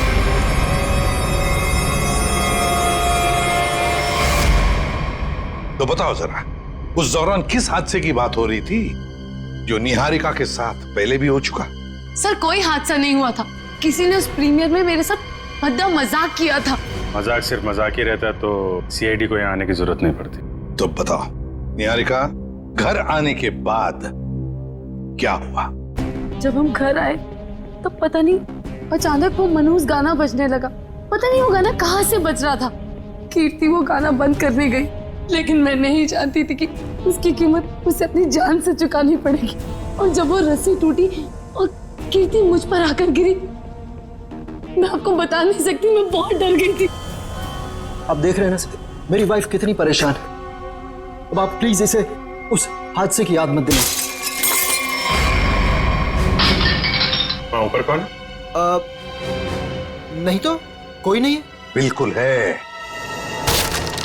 तो बताओ जरा, उस दौरान किस हादसे की बात हो रही थी जो निहारिका के साथ पहले भी हो चुका? सर, कोई हादसा नहीं हुआ था। किसी ने उस प्रीमियर में मेरे साथ भद्दा मजाक किया था। मजाक सिर्फ मजाक ही रहता तो सीआईडी को यहाँ आने की जरूरत नहीं पड़ती। तो बताओ निहारिका, घर आने के बाद क्या हुआ? जब हम घर आए तो पता नहीं अचानक वो मनहूस गाना बजने लगा। पता नहीं वो गाना कहाँ से बज रहा था। कीर्ति वो गाना बंद करने गई, लेकिन मैं नहीं जानती थी कि उसकी कीमत उसे अपनी जान से चुकानी पड़ेगी। और जब वो रस्सी टूटी और कीर्ति मुझ पर आकर गिरी, मैं आपको बता नहीं सकती, मैं बहुत डर गई थी। आप देख रहे हैं ना सर, मेरी वाइफ कितनी परेशान है। अब आप प्लीज इसे उस हादसे की याद मत दिलाएं। ऊपर कौन? नहीं तो कोई नहीं है। बिल्कुल है।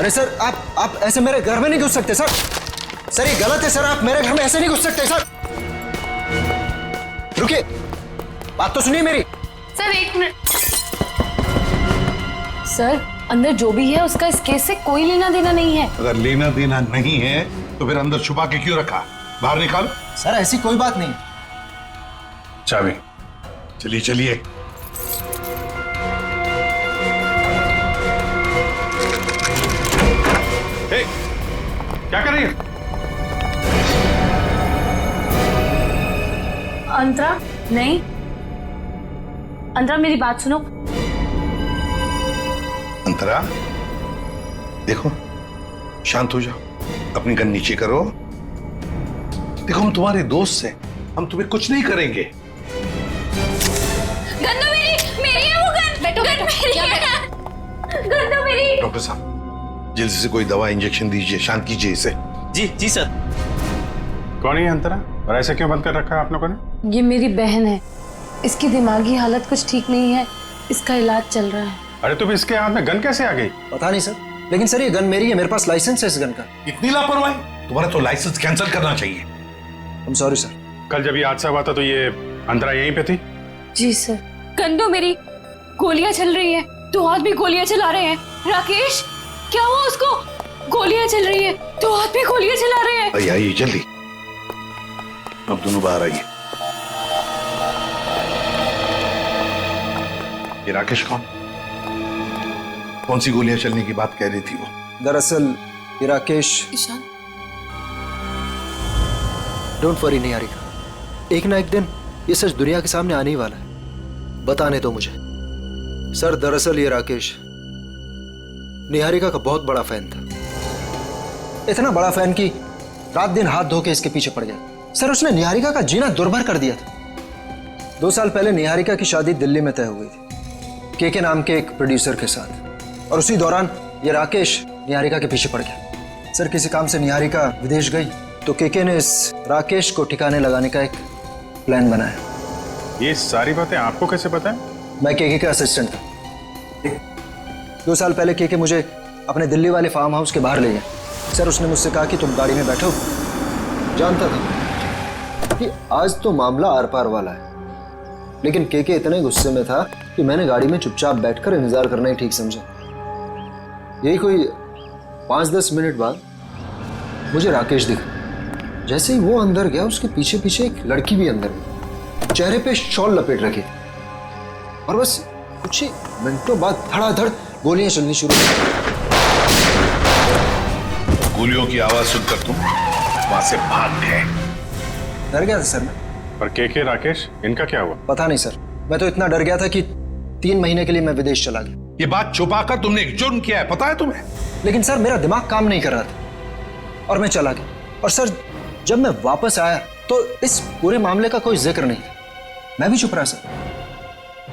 अरे सर, आप ऐसे मेरे घर में नहीं घुस सकते सर। सर ये गलत है सर, आप मेरे घर में ऐसे नहीं घुस सकते सर। रुकिए, बात तो सुनिए मेरी। सर एक मिनट। सर, अंदर जो भी है उसका इस केस से कोई लेना देना नहीं है। अगर लेना देना नहीं है तो फिर अंदर छुपा के क्यों रखा? बाहर निकालो। सर ऐसी कोई बात नहीं। चाबी। चलिए चलिए। क्या कर रही है? अंतरा, नहीं। अंतरा, मेरी बात सुनो। अंतरा, देखो, शांत हो जाओ, अपनी गन नीचे करो। देखो, हम तुम्हारे दोस्त हैं, हम तुम्हें कुछ नहीं करेंगे। गन तो मेरी है वो गन। बैठो, गन मेरी है। गन तो मेरी। डॉक्टर साहब, जल्दी से कोई दवा इंजेक्शन दीजिए, शांत कीजिए इसे। जी जी सर। कौन है अंतरा, और ऐसे क्यों बंद कर रखा है आप लोगों ने? ये मेरी बहन है। इसकी दिमागी हालत कुछ ठीक नहीं है, इसका इलाज चल रहा है। अरे तुम इसके हाथ में गन कैसे आ गई? पता नहीं सर, लेकिन सर ये गन मेरी है, मेरे पास लाइसेंस है इस गन का। इतनी लापरवाही? तुम्हारा तो लाइसेंस कैंसिल करना चाहिए। I'm sorry sir. कल जब ये हादसा हुआ था तो ये अंतरा यहीं पे थी? जी सर। गन तो मेरी। गोलियां चल रही है, दो आदमी गोलियां चला रहे हैं। राकेश, क्या हुआ उसको? गोलियां चल रही है, दो आदमी गोलियां चला रहे हैं। आइए जल्दी, अब दोनों बाहर आइए। ये राकेश कौन सी गोलियां चलने की बात कह रही थी वो? दरअसल ये राकेश। ईशान, डोंट वरी निहारिका, एक ना एक दिन ये सच दुनिया के सामने आने ही वाला है। बताने दो मुझे। सर दरअसल ये राकेश निहारिका का बहुत बड़ा फैन था। इतना बड़ा फैन कि रात दिन हाथ धो के इसके पीछे पड़ गया। सर उसने निहारिका का जीना दुर्भर कर दिया था। 2 साल पहले निहारिका की शादी दिल्ली में तय हो गई थी के नाम के एक प्रोड्यूसर के साथ, और उसी दौरान ये राकेश निहारिका के पीछे पड़ गया। सर किसी काम से निहारिका विदेश गई तो के ने इस राकेश को ठिकाने लगाने का एक प्लान बनाया। ये सारी बातें आपको कैसे पता है? मैं के का असिस्टेंट था। 2 साल पहले के मुझे अपने दिल्ली वाले फार्म हाउस के बाहर ले गया। सर उसने मुझसे कहा कि तुम गाड़ी में बैठो। जानता था कि आज तो मामला आर पार वाला है, लेकिन के इतने गुस्से में था कि मैंने गाड़ी में चुपचाप बैठकर इंतजार करना ही ठीक समझा। यही कोई 5-10 मिनट बाद मुझे राकेश दिखा। जैसे ही वो अंदर गया उसके पीछे पीछे एक लड़की भी अंदर गई, चेहरे पे शॉल लपेट रखी, और बस कुछ ही मिनटों बाद धड़ाधड़ गोलियां चलनी शुरू हो गई। गोलियों की आवाज सुनकर तुम वहां से भाग गए? डर गया था सर मैं। पर के राकेश, इनका क्या हुआ? पता नहीं सर, मैं तो इतना डर गया था कि 3 महीने के लिए मैं विदेश चला गया। ये बात छुपाकर तुमने एक जुर्म किया है, पता है तुम्हें? लेकिन सर मेरा दिमाग काम नहीं कर रहा था और मैं चला गया। और सर जब मैं वापस आया तो इस पूरे मामले का कोई जिक्र नहीं था। मैं भी चुप रहा सर।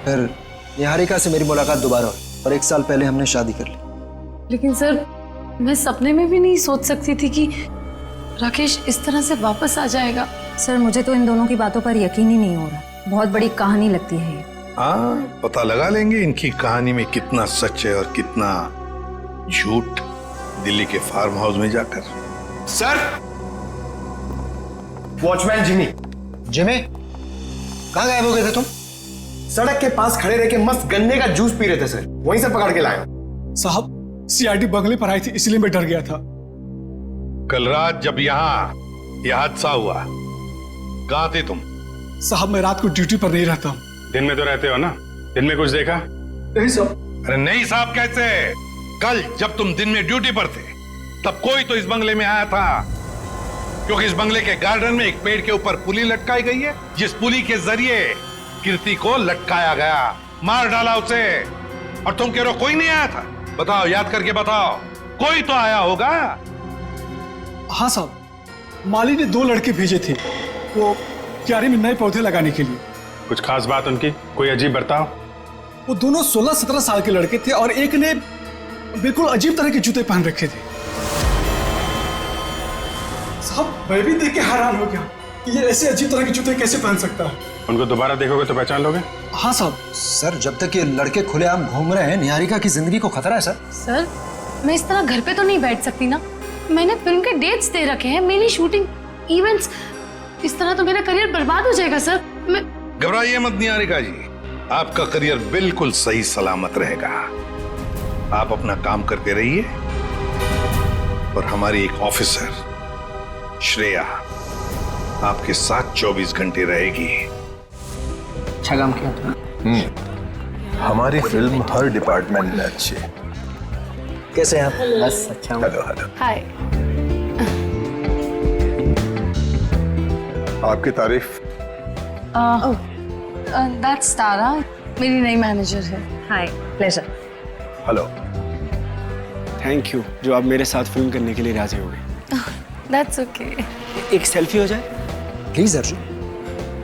फिर निहारिका से मेरी मुलाकात दोबारा हुई और 1 साल पहले हमने शादी कर ली। लेकिन सर, मैं सपने में भी नहीं सोच सकती थी कि राकेश इस तरह से वापस आ जाएगा। सर, मुझे तो इन दोनों की बातों पर यकीन ही नहीं हो रहा। बहुत बड़ी कहानी लगती है ये। हाँ, पता लगा लेंगे इनकी कहानी में कितना सच है और कितना झूठ दिल्ली के फार्म हाउस में जाकर। Sir, watchman Jimmy. जिमी, कहाँ गायब हो गए थे तुम? सड़क के पास खड़े रह के मस्त गन्ने का जूस पी रहे थे सर, वहीं से पकड़ के लाए। साहब, सीआईडी बंगले पर आई थी, इसलिए मैं डर गया था। कल रात जब यहाँ यह हादसा हुआ, कहाँ थे तुम? साहब, मैं रात को ड्यूटी पर नहीं रहता हूँ। दिन में तो रहते हो ना? दिन में कुछ देखा? नहीं साहब। अरे नहीं साहब कैसे? कल जब तुम दिन में ड्यूटी पर थे तब कोई तो इस बंगले में आया था, क्योंकि इस बंगले के गार्डन में एक पेड़ के ऊपर पुली लटकाई गई है, जिस पुली के जरिए कीर्ति को लटकाया गया, मार डाला उसे। और तुम कह रहे हो कोई नहीं आया था? बताओ, याद करके बताओ, कोई तो आया होगा। हाँ साहब, माली ने 2 लड़के भेजे थे वो क्यारी में नए पौधे लगाने के लिए। कुछ खास बात उनकी? कोई अजीब बर्ताव? वो दोनों 16-17 साल के लड़के थे और एक ने बिल्कुल अजीब तरह के जूते पहन रखे थे। साहब, मैं भी देख के हैरान हो गया, ये ऐसे अजीब तरह के जूते कैसे पहन सकता है। उनको दोबारा देखोगे तो पहचान लोगे? हाँ साहब। सर, जब तक ये लड़के खुलेआम घूम रहे हैं, निहारिका की जिंदगी को खतरा है सर। सर, मैं इस तरह घर पे तो नहीं बैठ सकती ना। मैंने फिल्म के डेट्स दे रखे हैं, मेरी शूटिंग, इवेंट्स। इस तरह तो मेरा करियर बर्बाद हो जाएगा सर। मैं घबराइए मत निहारिका जी, आपका करियर बिल्कुल सही सलामत रहेगा। आप अपना काम करते रहिए और हमारी एक ऑफिसर श्रेया आपके साथ 24 घंटे रहेगी। अच्छा काम किया तुमने। हमारी फिल्म हर डिपार्टमेंट में अच्छी है। कैसे हैं आप? बस अच्छा हूँ। Hello hello. हाय। आपकी तारीफ। दैट्स तारा, मेरी नई मैनेजर है। Hi, pleasure. Hello. Thank you जो आप मेरे साथ फिल्म करने के लिए राजी हो गए। That's okay. एक सेल्फी हो जाए प्लीज अर्जुन,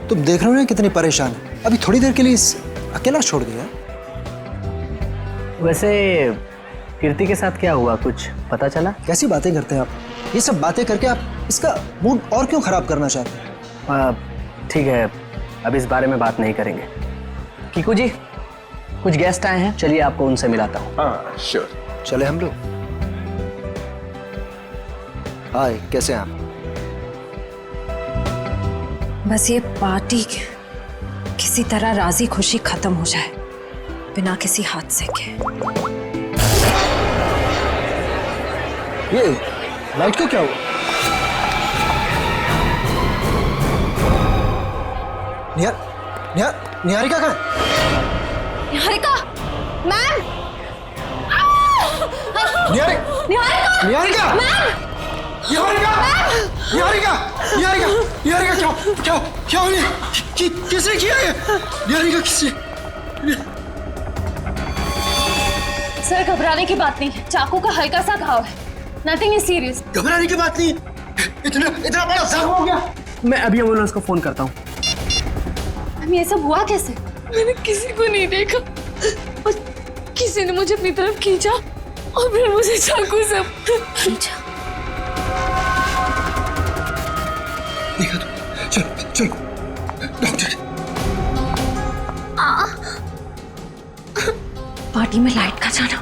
तुम देख रहे हो ना कितनी परेशान है। अभी थोड़ी देर के लिए अकेला छोड़ दिया। वैसे कीर्ति के साथ क्या हुआ, कुछ पता चला? कैसी बातें करते हैं आप? ये सब बातें करके आप इसका मूड और क्यों खराब करना चाहते हैं? ठीक है, अब इस बारे में बात नहीं करेंगे। कीकू जी, कुछ गेस्ट आए हैं, चलिए आपको उनसे मिलाता हूँ। हाँ श्योर। चले हम लोग। हाय, कैसे हैं आप? बस ये पार्टी किसी तरह राजी खुशी खत्म हो जाए, बिना किसी हादसे के। ये लाइट को क्या हुआ? निहारिका कहाँ है? निहारिका, मैम! निहारिका! निहारिका! क्या हो रहा? किसने किया ये? निहारिका किसने? सर, घबराने की बात नहीं है, चाकू का हल्का सा घाव है, नथिंग इज सीरियस। घबराने की बात नहीं, इतना बड़ा जख्म हो गया। मैं अभी एम्बुलेंस को फोन करता हूँ। ये सब हुआ कैसे? मैंने किसी को नहीं देखा और किसी ने मुझे अपनी तरफ खींचा और फिर मुझे चाकू से खींचा। देखा तो? चलो डॉक्टर। पार्टी में लाइट का जाना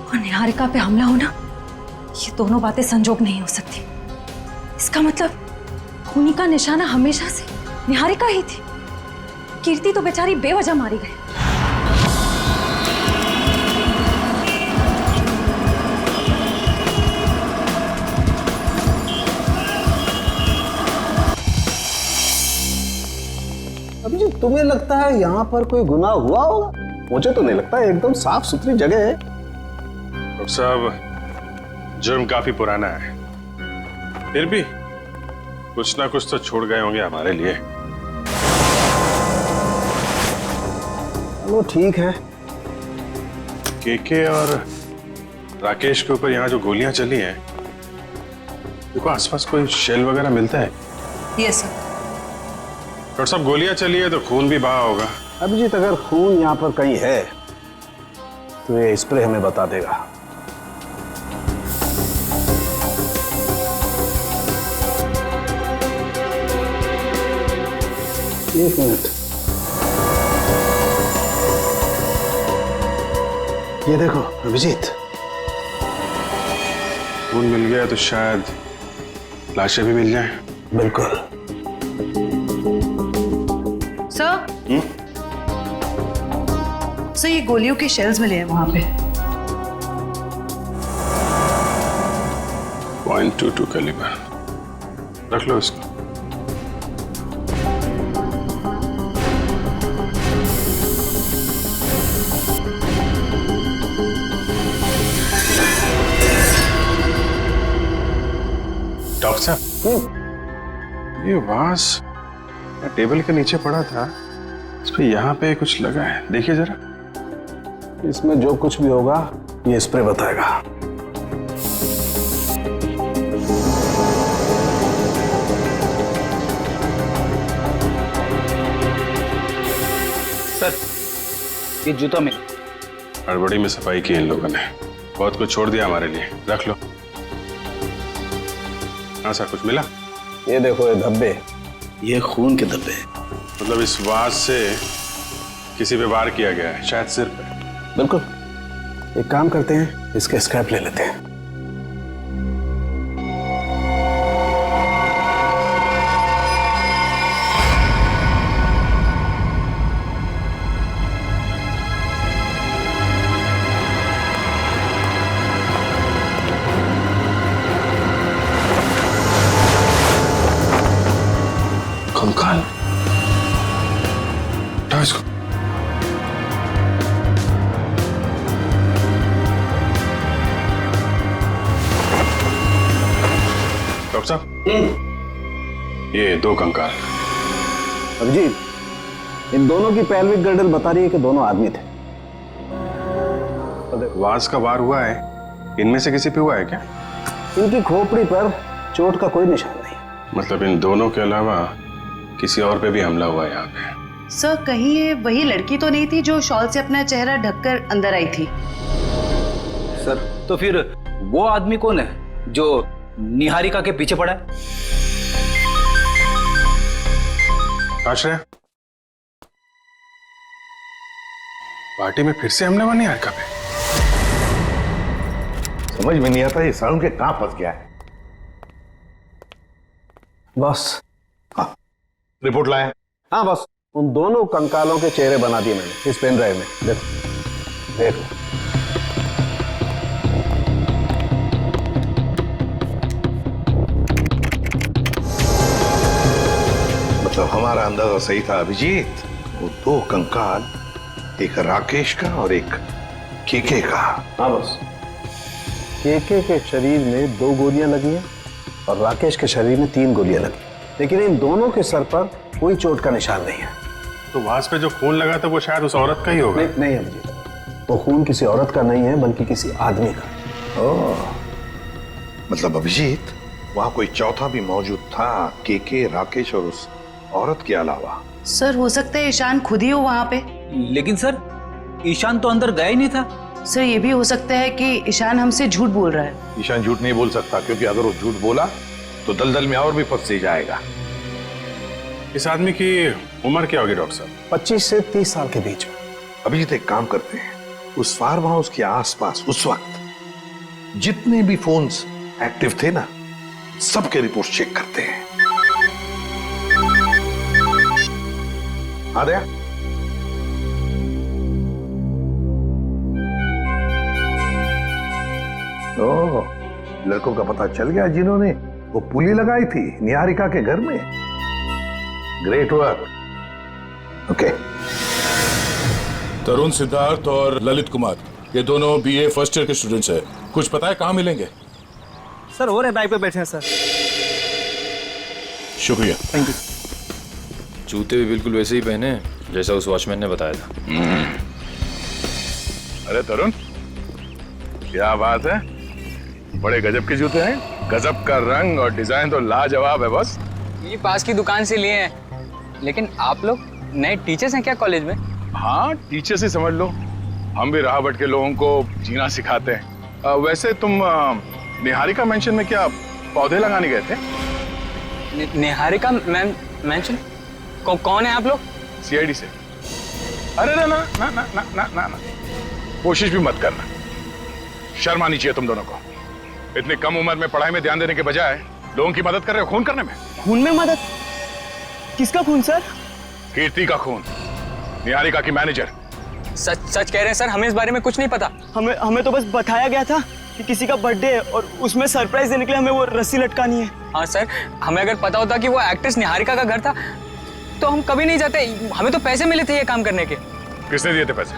और निहारिका पे हमला होना, ये दोनों बातें संजोग नहीं हो सकती। इसका मतलब खूनी का निशाना हमेशा से निहारिका ही थी। कीर्ति तो बेचारी बेवजह मारी गई। अभी जी, तुम्हें लगता है यहाँ पर कोई गुनाह हुआ होगा? मुझे तो नहीं लगता, एकदम साफ सुथरी जगह है। डॉक्टर साहब, जुर्म काफी पुराना है, फिर भी कुछ ना कुछ तो छोड़ गए होंगे हमारे लिए। वो ठीक है। केके और राकेश के ऊपर यहाँ जो गोलियां चली हैं, देखो आसपास कोई शेल वगैरह मिलता है? Yes sir. डॉक्टर साहब गोलियां चली है तो खून भी बहा होगा। अभिजीत, अगर खून यहाँ पर कहीं है तो ये स्प्रे हमें बता देगा। एक मिनट, ये देखो अभिजीत, खून मिल गया तो शायद लाशें भी मिल जाएं। बिल्कुल। सर सर, ये गोलियों के शेल्स मिले हैं वहां पे। .22 कैलिबर। रख लो इसको। डॉक्टर साहब, ये वास टेबल के नीचे पड़ा था, इस पे यहाँ पे कुछ लगा है, देखिए जरा। इसमें जो कुछ भी होगा ये स्प्रे बताएगा। सर, ये जूता मिला। हड़बड़ी में सफाई की इन लोगों ने, बहुत कुछ छोड़ दिया हमारे लिए। रख लो। हाँ सर, कुछ मिला? ये देखो, ये धब्बे, ये खून के धब्बे। मतलब इस वास से किसी पे वार किया गया है, शायद सिर पे। बिल्कुल। एक काम करते हैं, इसके स्क्रैप ले लेते हैं। कंकाल, उठाओ इसको। डॉक्टर साहब, ये 2 कंकाल। अभिजीत, इन दोनों की पेल्विक गर्डल बता रही है कि दोनों आदमी थे। वास का वार हुआ है, इनमें से किसी पे हुआ है क्या? इनकी खोपड़ी पर चोट का कोई निशान नहीं। मतलब इन दोनों के अलावा किसी और पे भी हमला हुआ है यहाँ पे। सर, कहीं ये वही लड़की तो नहीं थी जो शॉल से अपना चेहरा ढककर अंदर आई थी? सर, तो फिर वो आदमी कौन है जो निहारिका के पीछे पड़ा है? आश्रय, पार्टी में फिर से हमला हुआ निहारिका पे? समझ में नहीं आता ये सारुण के कहां फंस गया है। बॉस, रिपोर्ट लाए? हाँ बॉस, उन दोनों कंकालों के चेहरे बना दिए मैंने इस पेन ड्राइव में। देखो देखो। मतलब हमारा अंदाजा सही था अभिजीत। वो 2 कंकाल, एक राकेश का और एक केके का। हाँ बॉस, केके के शरीर में 2 गोलियां लगी हैं और राकेश के शरीर में 3 गोलियां लगी, लेकिन इन दोनों के सर पर कोई चोट का निशान नहीं है। तो वास पे जो खून लगा था वो शायद उस औरत का ही होगा। नहीं अभिजीत, वो खून किसी औरत का नहीं है बल्कि किसी आदमी का। ओह, मतलब अभिजीत वहां कोई चौथा भी मौजूद था, केके, राकेश और उस औरत के अलावा। सर, हो सकता है ईशान खुद ही हो वहां पे। लेकिन सर, ईशान तो अंदर गया ही नहीं था। सर, ये भी हो सकता है कि ईशान हमसे झूठ बोल रहा है। ईशान झूठ नहीं बोल सकता, क्योंकि अगर वो झूठ बोला तो दलदल में और भी फंस जाएगा। इस आदमी की उम्र क्या होगी डॉक्टर साहब? 25 से 30 साल के बीच। अभिजीत, एक काम करते हैं, उस फार्म हाउस के आसपास उस वक्त जितने भी फोन्स एक्टिव थे ना, सबके रिपोर्ट चेक करते हैं। आ गया? ओह, लड़कों का पता चल गया जिन्होंने वो पुली लगाई थी निहारिका के घर में। Great work. ओके। तरुण, सिद्धार्थ और ललित कुमार, ये दोनों BA फर्स्ट ईयर के स्टूडेंट्स हैं। कुछ पता है कहाँ मिलेंगे? सर, हो रहे बाइक पे बैठे हैं सर। शुक्रिया। Thank you. जूते भी बिल्कुल वैसे ही पहने जैसा उस वॉचमैन ने बताया था। अरे तरुण, क्या बात है, बड़े गजब के जूते हैं। गजब का रंग और डिजाइन तो लाजवाब है बॉस। ये पास की दुकान से लिए हैं। लेकिन आप लोग नए टीचर्स हैं क्या कॉलेज में? हाँ, टीचर से समझ लो। हम भी राहबट के लोगों को जीना सिखाते हैं। वैसे तुम निहारिका मेंशन में क्या पौधे लगाने गए थे? निहारिका मेंशन? कौन है आप लोग? सीआईडी से। अरे ना ना ना ना ना ना ना ना, कोशिश भी मत करना। शर्म आनी चाहिए तुम दोनों को। इतनी कम उम्र में पढ़ाई में ध्यान देने के बजाय लोगों की मदद कर रहे हो खून करने में। खून में मदद? किसका खून सर? कीर्ति का खून, निहारिका की मैनेजर। सच कह रहे हैं सर, हमें इस बारे में कुछ नहीं पता। हमें तो बस बताया गया था कि किसी का बर्थडे है और उसमें सरप्राइज देने के लिए हमें वो रस्सी लटकानी है। हाँ सर, हमें अगर पता होता कि वो एक्ट्रेस निहारिका का घर था तो हम कभी नहीं जाते। हमें तो पैसे मिले थे ये काम करने के। किसने दिए थे पैसे?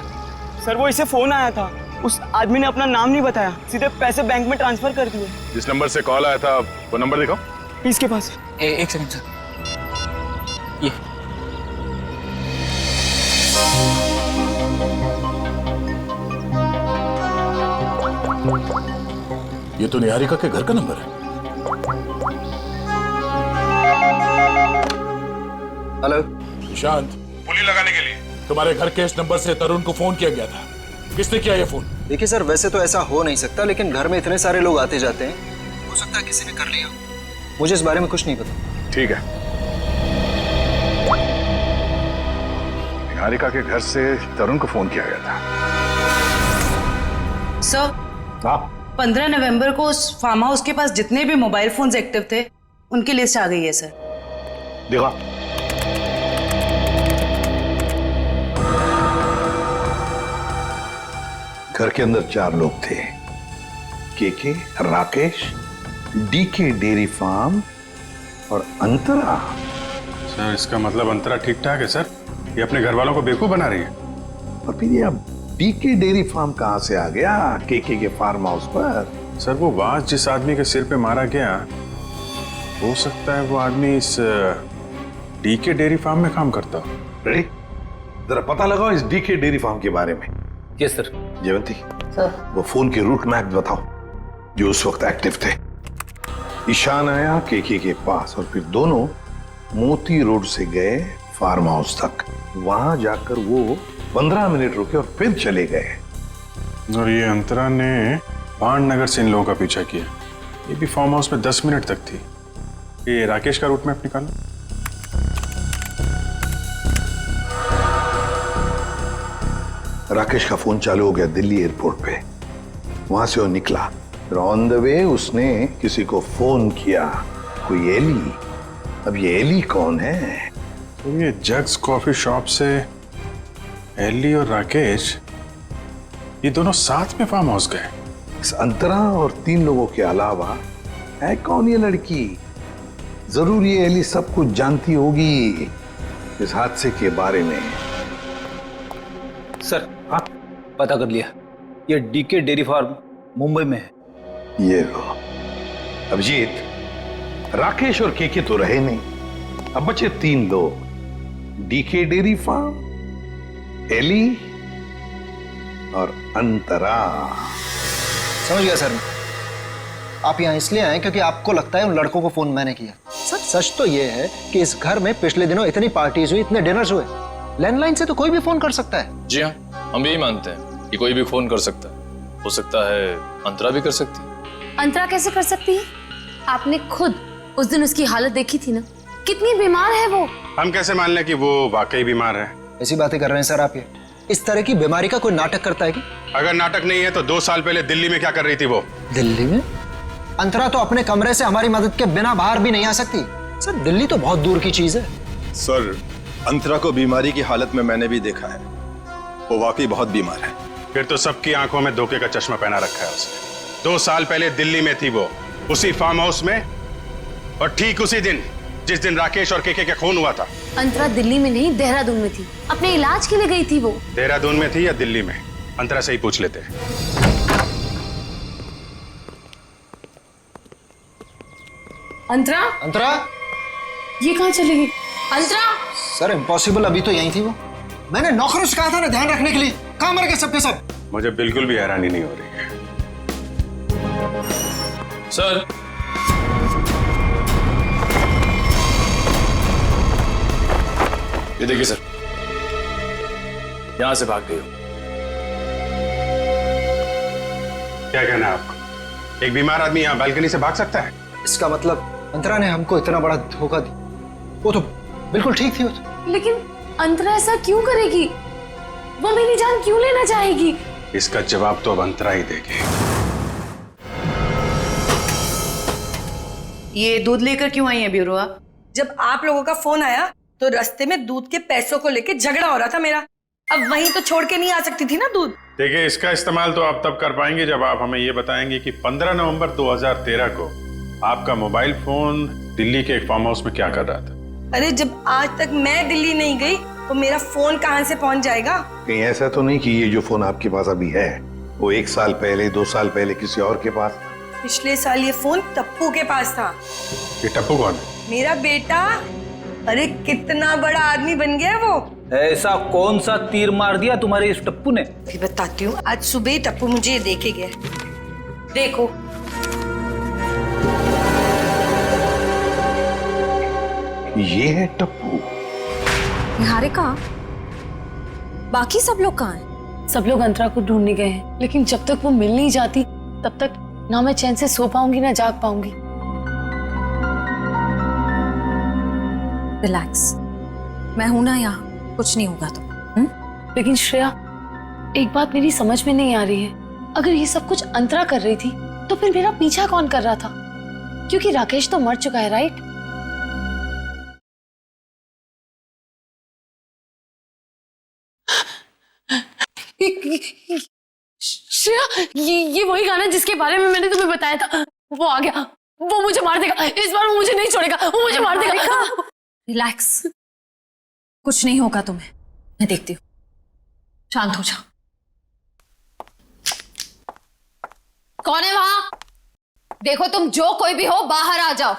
सर वो इसे फोन आया था, उस आदमी ने अपना नाम नहीं बताया, सीधे पैसे बैंक में ट्रांसफर कर दिए। जिस नंबर से कॉल आया था वो नंबर दिखाओ। इसके पास। एक सेकंड सर, ये ये तो निहारिका के घर का नंबर है। हेलो शांत, पुली लगाने के लिए तुम्हारे घर के इस नंबर से तरुण को फोन किया गया था। किसने किया ये फोन? देखिए सर, वैसे तो ऐसा हो नहीं सकता, लेकिन घर में इतने सारे लोग आते जाते हैं, हो सकता है किसी ने कर लिया। मुझे इस बारे में कुछ नहीं पता। ठीक है। निहारिका के घर से तरुण को फोन किया गया था। सर, 15 नवंबर को उस फार्म हाउस के पास जितने भी मोबाइल फोन्स एक्टिव थे उनकी लिस्ट आ गई है सर। देखा, घर के अंदर 4 लोग थे। KK, Rakesh, DK dairy farm और अंतरा। सर इसका मतलब अंतरा ठीक ठाक है सर? ये अपने घर वालों को बेवकूफ बना रही है। और फिर ये डीके डेयरी फार्म कहां से आ गया केके के फार्म हाउस पर? सर वो वाज जिस आदमी के सिर पे मारा गया, हो सकता है वो आदमी इस डीके डेयरी फार्म में काम करता हो। रेडी, जरा पता लगाओ इस डीके डेयरी फार्म के बारे में। Yes sir. जयवंती, सर वो फोन के रूट मैप बताओ जो उस वक्त एक्टिव थे। ईशान आया केके के पास और फिर दोनों मोती रोड से गए फार्म हाउस तक। वहां जाकर वो 15 मिनट रुके और फिर चले गए। और ये अंतरा ने पान नगर से इन लोगों का पीछा किया। ये भी फार्म हाउस में 10 मिनट तक थी। ये राकेश का रूट मैप निकालो। राकेश का फोन चालू हो गया दिल्ली एयरपोर्ट पे। वहां से वो निकला, फिर ऑन द वे उसने किसी को फोन किया, कोई एली। अब ये एली कौन है? तो ये जग्स कॉफी शॉप से एली और राकेश ये दोनों साथ में फार्म हाउस गए। इस अंतरा और 3 लोगों के अलावा है कौन ये लड़की? जरूर ये एली सब कुछ जानती होगी इस हादसे के बारे में। सर, हाँ पता कर लिया, ये डीके डेयरी फार्म मुंबई में है। ये लो अभिजीत, राकेश और केके तो रहे नहीं, अब बचे 3 लोग। डीके डेयरी फार्म, एली और अंतरा। समझ गया सर। आप यहाँ इसलिए आए क्योंकि आपको लगता है उन लड़कों को फोन मैंने किया। सर सच तो ये है कि इस घर में पिछले दिनों इतनी पार्टीज हुई, इतने डिनर्स हुए, लैंडलाइन से तो कोई भी फोन कर सकता है। जी हाँ, हम यही मानते हैं कि कोई भी फोन कर सकता है। हो सकता है अंतरा भी कर सकती है। अंतरा कैसे कर सकती है? आपने खुद उस दिन उसकी हालत देखी थी ना, कितनी बीमार है वो। हम कैसे मान लें कि वो वाकई बीमार है? ऐसी बातें कर रहे हैं सर आप। ये इस तरह की बीमारी का कोई नाटक करता है कि? अगर नाटक नहीं है तो 2 साल पहले दिल्ली में क्या कर रही थी वो? दिल्ली में? अंतरा तो अपने कमरे से हमारी मदद के बिना बाहर भी नहीं आ सकती। सर दिल्ली तो बहुत दूर की चीज है। सर अंतरा को बीमारी की हालत में मैंने भी देखा है, वो वाकई बहुत बीमार है। फिर तो सबकी आंखों में धोखे का चश्मा पहना रखा है उसने। 2 साल पहले दिल्ली में थी वो, उसी फार्म हाउस में, और ठीक उसी दिन जिस दिन राकेश और केके का खून हुआ था। अंतरा दिल्ली में नहीं, देहरादून में थी, अपने इलाज के लिए गई थी वो। देहरादून में थी या दिल्ली में? अंतरा से ही पूछ लेते हैं। अंतरा? अंतरा? ये कहाँ चली गई? अंतरा? सर इम्पॉसिबल, अभी तो यही थी वो। मैंने नौकरों से कहा था ना ध्यान रखने के लिए, कहाँ मर गए सबके सब? मुझे बिल्कुल भी हैरानी नहीं हो रही है। सर, ये देखिए सर, यहां से भाग गई हो। क्या कहना है आपको? एक बीमार आदमी यहाँ बालकनी से भाग सकता है? इसका मतलब अंतरा ने हमको इतना बड़ा धोखा दिया। वो तो बिल्कुल ठीक थी। वो तो। लेकिन अंतरा ऐसा क्यों करेगी? वो मेरी जान क्यों लेना चाहेगी? इसका जवाब तो अब अंतरा ही देगी। ये दूध लेकर क्यों आई है ब्यूरो? जब आप लोगों का फोन आया तो रास्ते में दूध के पैसों को लेके झगड़ा हो रहा था मेरा। अब वहीं तो छोड़ के नहीं आ सकती थी ना दूध। देखिए, इसका इस्तेमाल तो आप तब कर पाएंगे जब आप हमें ये बताएंगे कि 15 नवंबर 2013 को आपका मोबाइल फोन दिल्ली के एक फार्म हाउस में क्या कर रहा था। अरे जब आज तक मैं दिल्ली नहीं गई तो मेरा फोन कहाँ से पहुंच जाएगा? कहीं ऐसा तो नहीं कि ये जो फोन आपके पास अभी है वो 1 साल पहले 2 साल पहले किसी और के पास था? पिछले साल ये फोन टप्पू के पास था। ये टप्पू कौन है? मेरा बेटा। अरे कितना बड़ा आदमी बन गया वो। ऐसा कौन सा तीर मार दिया तुम्हारे इस टप्पू ने? फिर बताती हूँ। आज सुबह ही टप्पू मुझे ये देके गया। देखो, ये है टप्पू। निहारिका, बाकी सब लोग कहाँ हैं? सब लोग अंतरा को ढूंढने गए हैं, लेकिन जब तक वो मिल नहीं जाती तब तक ना मैं चैन से सो पाऊंगी ना जाग पाऊंगी। रिलैक्स, मैं हूं ना यहाँ, कुछ नहीं होगा तो। लेकिन श्रेया, एक बात मेरी समझ में नहीं आ रही है। अगर ये सब कुछ अंतरा कर रही थी तो फिर मेरा पीछा कौन कर रहा था? क्योंकि राकेश तो मर चुका है, राइट? श्रेया, ये वही गाना जिसके बारे में मैंने तुम्हें बताया था। वो आ गया। वो मुझे मार देगा। इस बार वो मुझे नहीं छोड़ेगा। वो मुझे मार देगा। रिलैक्स, कुछ नहीं होगा तुम्हें, मैं देखती हूँ। शांत हो जाओ। कौन है वहां? देखो, तुम जो कोई भी हो बाहर आ जाओ।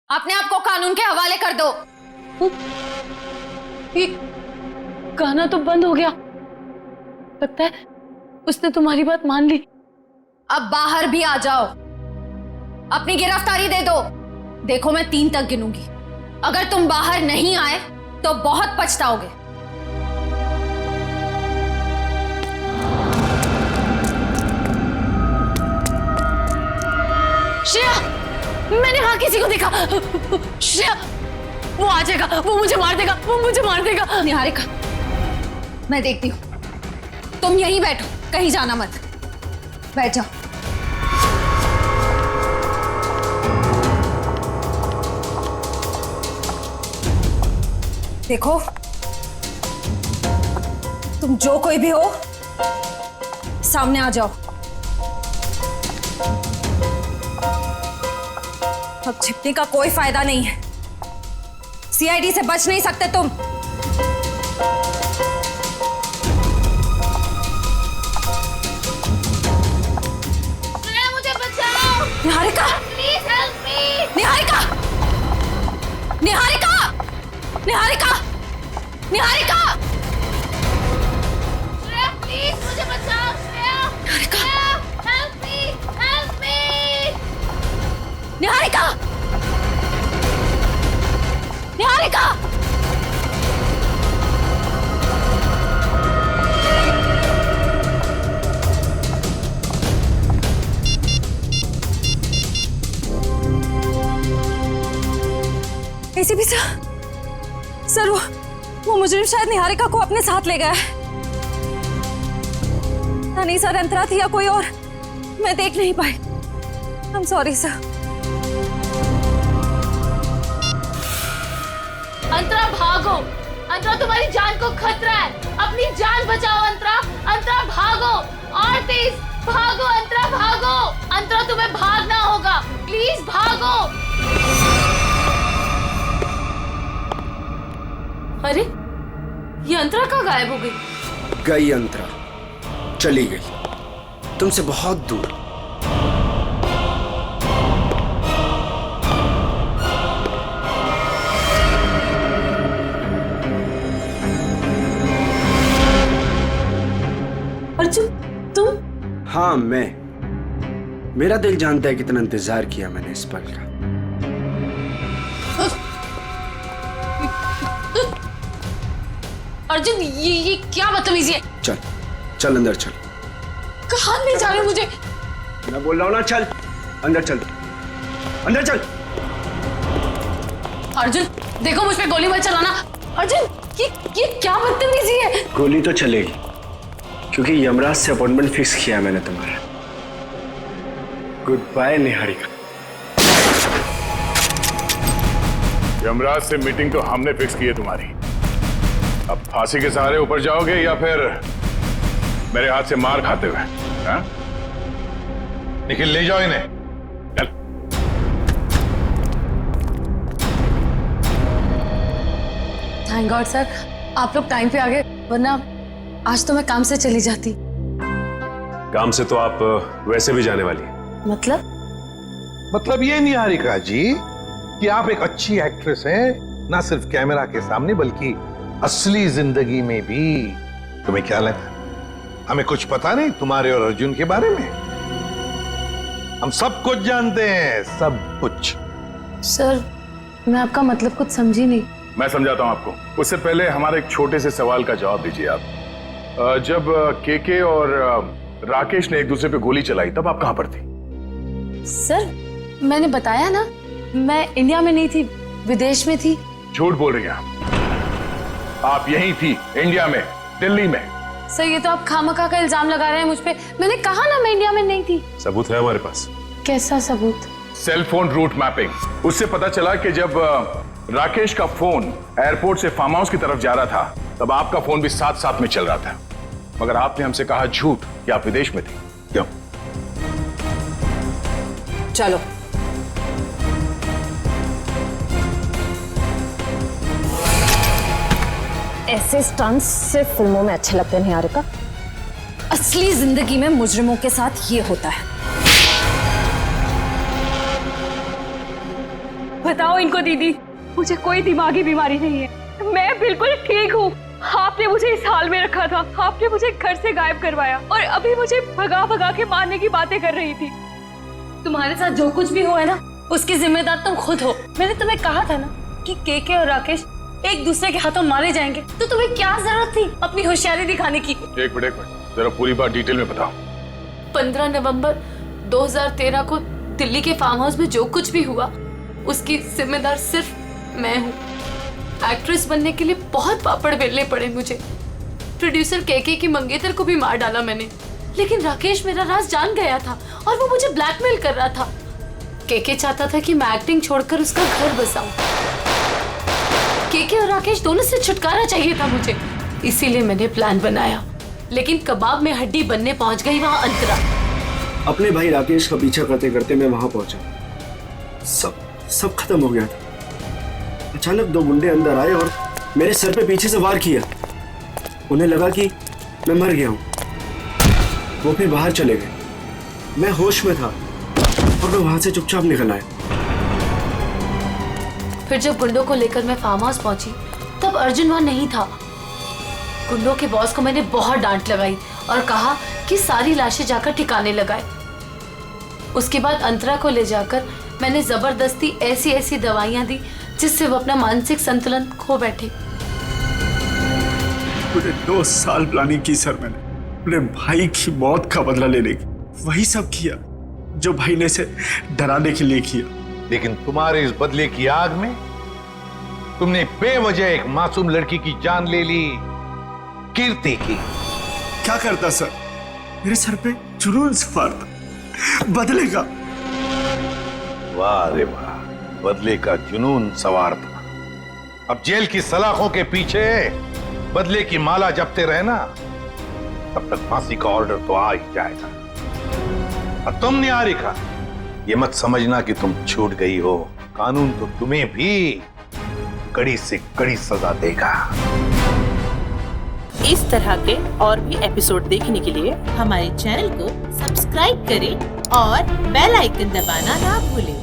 अपने आप को कानून के हवाले कर दो। ये गाना तो बंद हो गया। लगता है उसने तुम्हारी बात मान ली। अब बाहर भी आ जाओ, अपनी गिरफ्तारी दे दो। देखो, मैं 3 तक गिनूंगी। अगर तुम बाहर नहीं आए तो बहुत पछताओगे। श्रेया, मैंने वहां किसी को देखा। श्रेया, वो आ जाएगा। वो मुझे मार देगा। वो मुझे मार देगा। निहारिका, मैं देखती हूँ। तुम यहीं बैठो, कहीं जाना मत। बैठ जाओ। देखो, तुम जो कोई भी हो सामने आ जाओ। अब छिपने का कोई फायदा नहीं है। सीआईडी से बच नहीं सकते तुम। मुझे बचाओ। Niharika, please help me. Niharika, Niharika, Niharika, Niharika, Shreya, please मुझे बचाओ। Shreya, Niharika, help me, help me. Niharika, Niharika, ACP sir, वो मुजरिम शायद निहारिका को अपने साथ ले गया है। नहीं सर, अंतरा थी या कोई और, मैं देख नहीं पाई। I am sorry sir. Antara, भागो। अंतरा, तुम्हारी जान को खतरा है। अपनी जान बचाओ अंतरा। अंतरा, भागो और तेज भागो। अंतरा, भागो। अंतरा, तुम्हें भागना होगा। प्लीज भागो। अरे, ये अंतरा कहाँ गायब हो गई? गई अंतरा, चली गई तुमसे बहुत दूर। अर्जुन, तुम? हाँ, मैं। मेरा दिल जानता है कितना इंतजार किया मैंने इस पल का। अर्जुन ये क्या बदतमीजी है? चल चल अंदर चल। कहाँ ले जा रहे हो मुझे? मैं बोल रहा हूँ ना, चल अंदर चल, अंदर चल। अर्जुन देखो, मुझ पे गोली मत चलाना। अर्जुन ये क्या बदतमीजी है? गोली तो चलेगी क्योंकि यमराज से अपॉइंटमेंट फिक्स किया मैंने तुम्हारा। Good bye Niharika. यमराज से मीटिंग तो हमने फिक्स की है तुम्हारी। अब फांसी के सहारे ऊपर जाओगे या फिर मेरे हाथ से मार खाते हुए? हाँ? निखिल ले जाओ इन्हें। चल। थैंक गॉड सर, आप लोग टाइम पे आ गए, वरना आज तो मैं काम से चली जाती। काम से तो आप वैसे भी जाने वाली हैं। मतलब ये निहारिका जी कि आप एक अच्छी एक्ट्रेस हैं, ना सिर्फ कैमरा के सामने बल्कि असली जिंदगी में भी। तुम्हें क्या लगा हमें कुछ पता नहीं तुम्हारे और अर्जुन के बारे में? हम सब कुछ जानते हैं, सब कुछ। सर मैं आपका मतलब कुछ समझी नहीं। मैं समझाता हूं आपको। उससे पहले हमारे एक छोटे से सवाल का जवाब दीजिए आप। जब केके और राकेश ने एक दूसरे पे गोली चलाई तब आप कहां पर थी? सर मैंने बताया ना, मैं इंडिया में नहीं थी, विदेश में थी। झूठ बोल रही हैं आप यहीं थी, इंडिया में, दिल्ली में। सर ये तो आप खामखा का इल्जाम लगा रहे हैं मुझ पे। मैंने कहा ना मैं इंडिया में नहीं थी। सबूत है हमारे पास। कैसा सबूत? Cell phone root mapping. उससे पता चला कि जब राकेश का फोन एयरपोर्ट से फार्म हाउस की तरफ जा रहा था तब आपका फोन भी साथ साथ में चल रहा था, मगर आपने हमसे कहा झूठ कि आप विदेश में थे। क्यों? चलो ऐसे स्टंट्स सिर्फ फिल्मों में अच्छे लगते हैं निहारिका। असली जिंदगी में मुजरिमों के साथ ये होता है। बताओ इनको दीदी, मुझे कोई दिमागी बीमारी नहीं है, मैं बिल्कुल ठीक हूँ। आपने मुझे इस हाल में रखा था, आपने मुझे घर से गायब करवाया और अभी मुझे भगा भगा के मारने की बातें कर रही थी। तुम्हारे साथ जो कुछ भी हुआ है ना, उसकी जिम्मेदार तुम खुद हो। मैंने तुम्हें कहा था ना कि केके और राकेश एक दूसरे के हाथों मारे जाएंगे, तो तुम्हें क्या जरूरत थी अपनी होशियारी दिखाने की? एक मिनट जरा पूरी बात डिटेल में बताओ। 15 नवंबर 2013 को दिल्ली के फार्म हाउस में जो कुछ भी हुआ उसकी जिम्मेदार सिर्फ मैं हूँ। एक्ट्रेस बनने के लिए बहुत पापड़ बेलने पड़े मुझे। प्रोड्यूसर केके की मंगेतर को भी मार डाला मैंने, लेकिन राकेश मेरा राज जान गया था और वो मुझे ब्लैकमेल कर रहा था। केके चाहता था कि मैं एक्टिंग छोड़कर उसका घर बसाऊं। केके और राकेश दोनों से छुटकारा चाहिए था मुझे, इसीलिए मैंने प्लान बनाया। लेकिन कबाब में हड्डी बनने पहुंच गई वहां अंतरा। अपने भाई राकेश का पीछा करते करते मैं वहां पहुंचा। सब खत्म हो गया था। अचानक दो गुंडे अंदर आए और मेरे सर पे पीछे से वार किया। उन्हें लगा कि मैं मर गया हूं। वो फिर बाहर चले गए। मैं होश में था और मैं वहां से चुपचाप निकल आया। फिर जब गुंडों को लेकर मैं फार्म हाउस पहुंची तब अर्जुन वहां नहीं था। गुंडों के बॉस को मैंने बहुत डांट लगाई और कहा कि सारी लाशें जाकर ठिकाने लगाए। उसके बाद अंतरा को ले जाकर मैंने जबरदस्ती ऐसी दवाइयां दी जिससे वो अपना मानसिक संतुलन खो बैठे। पूरे 2 साल प्लानिंग की सर मैंने अपने भाई की मौत का बदला लेने की। वही सब किया जो भाई ने इसे डराने के लिए किया। लेकिन तुम्हारे इस बदले की आग में तुमने बेवजह एक मासूम लड़की की जान ले ली, कीर्ति की। क्या करता सर, मेरे सर पे जुनून सवार था बदले का। वाह रे वाह, बदले का जुनून सवार था। अब जेल की सलाखों के पीछे बदले की माला जपते रहना, तब तक फांसी का ऑर्डर तो आ ही जाएगा। और तुम निहारिका, ये मत समझना कि तुम छूट गई हो। कानून तो तुम्हें भी कड़ी से कड़ी सजा देगा। इस तरह के और भी एपिसोड देखने के लिए हमारे चैनल को सब्सक्राइब करें और बेल आइकन दबाना ना भूलें।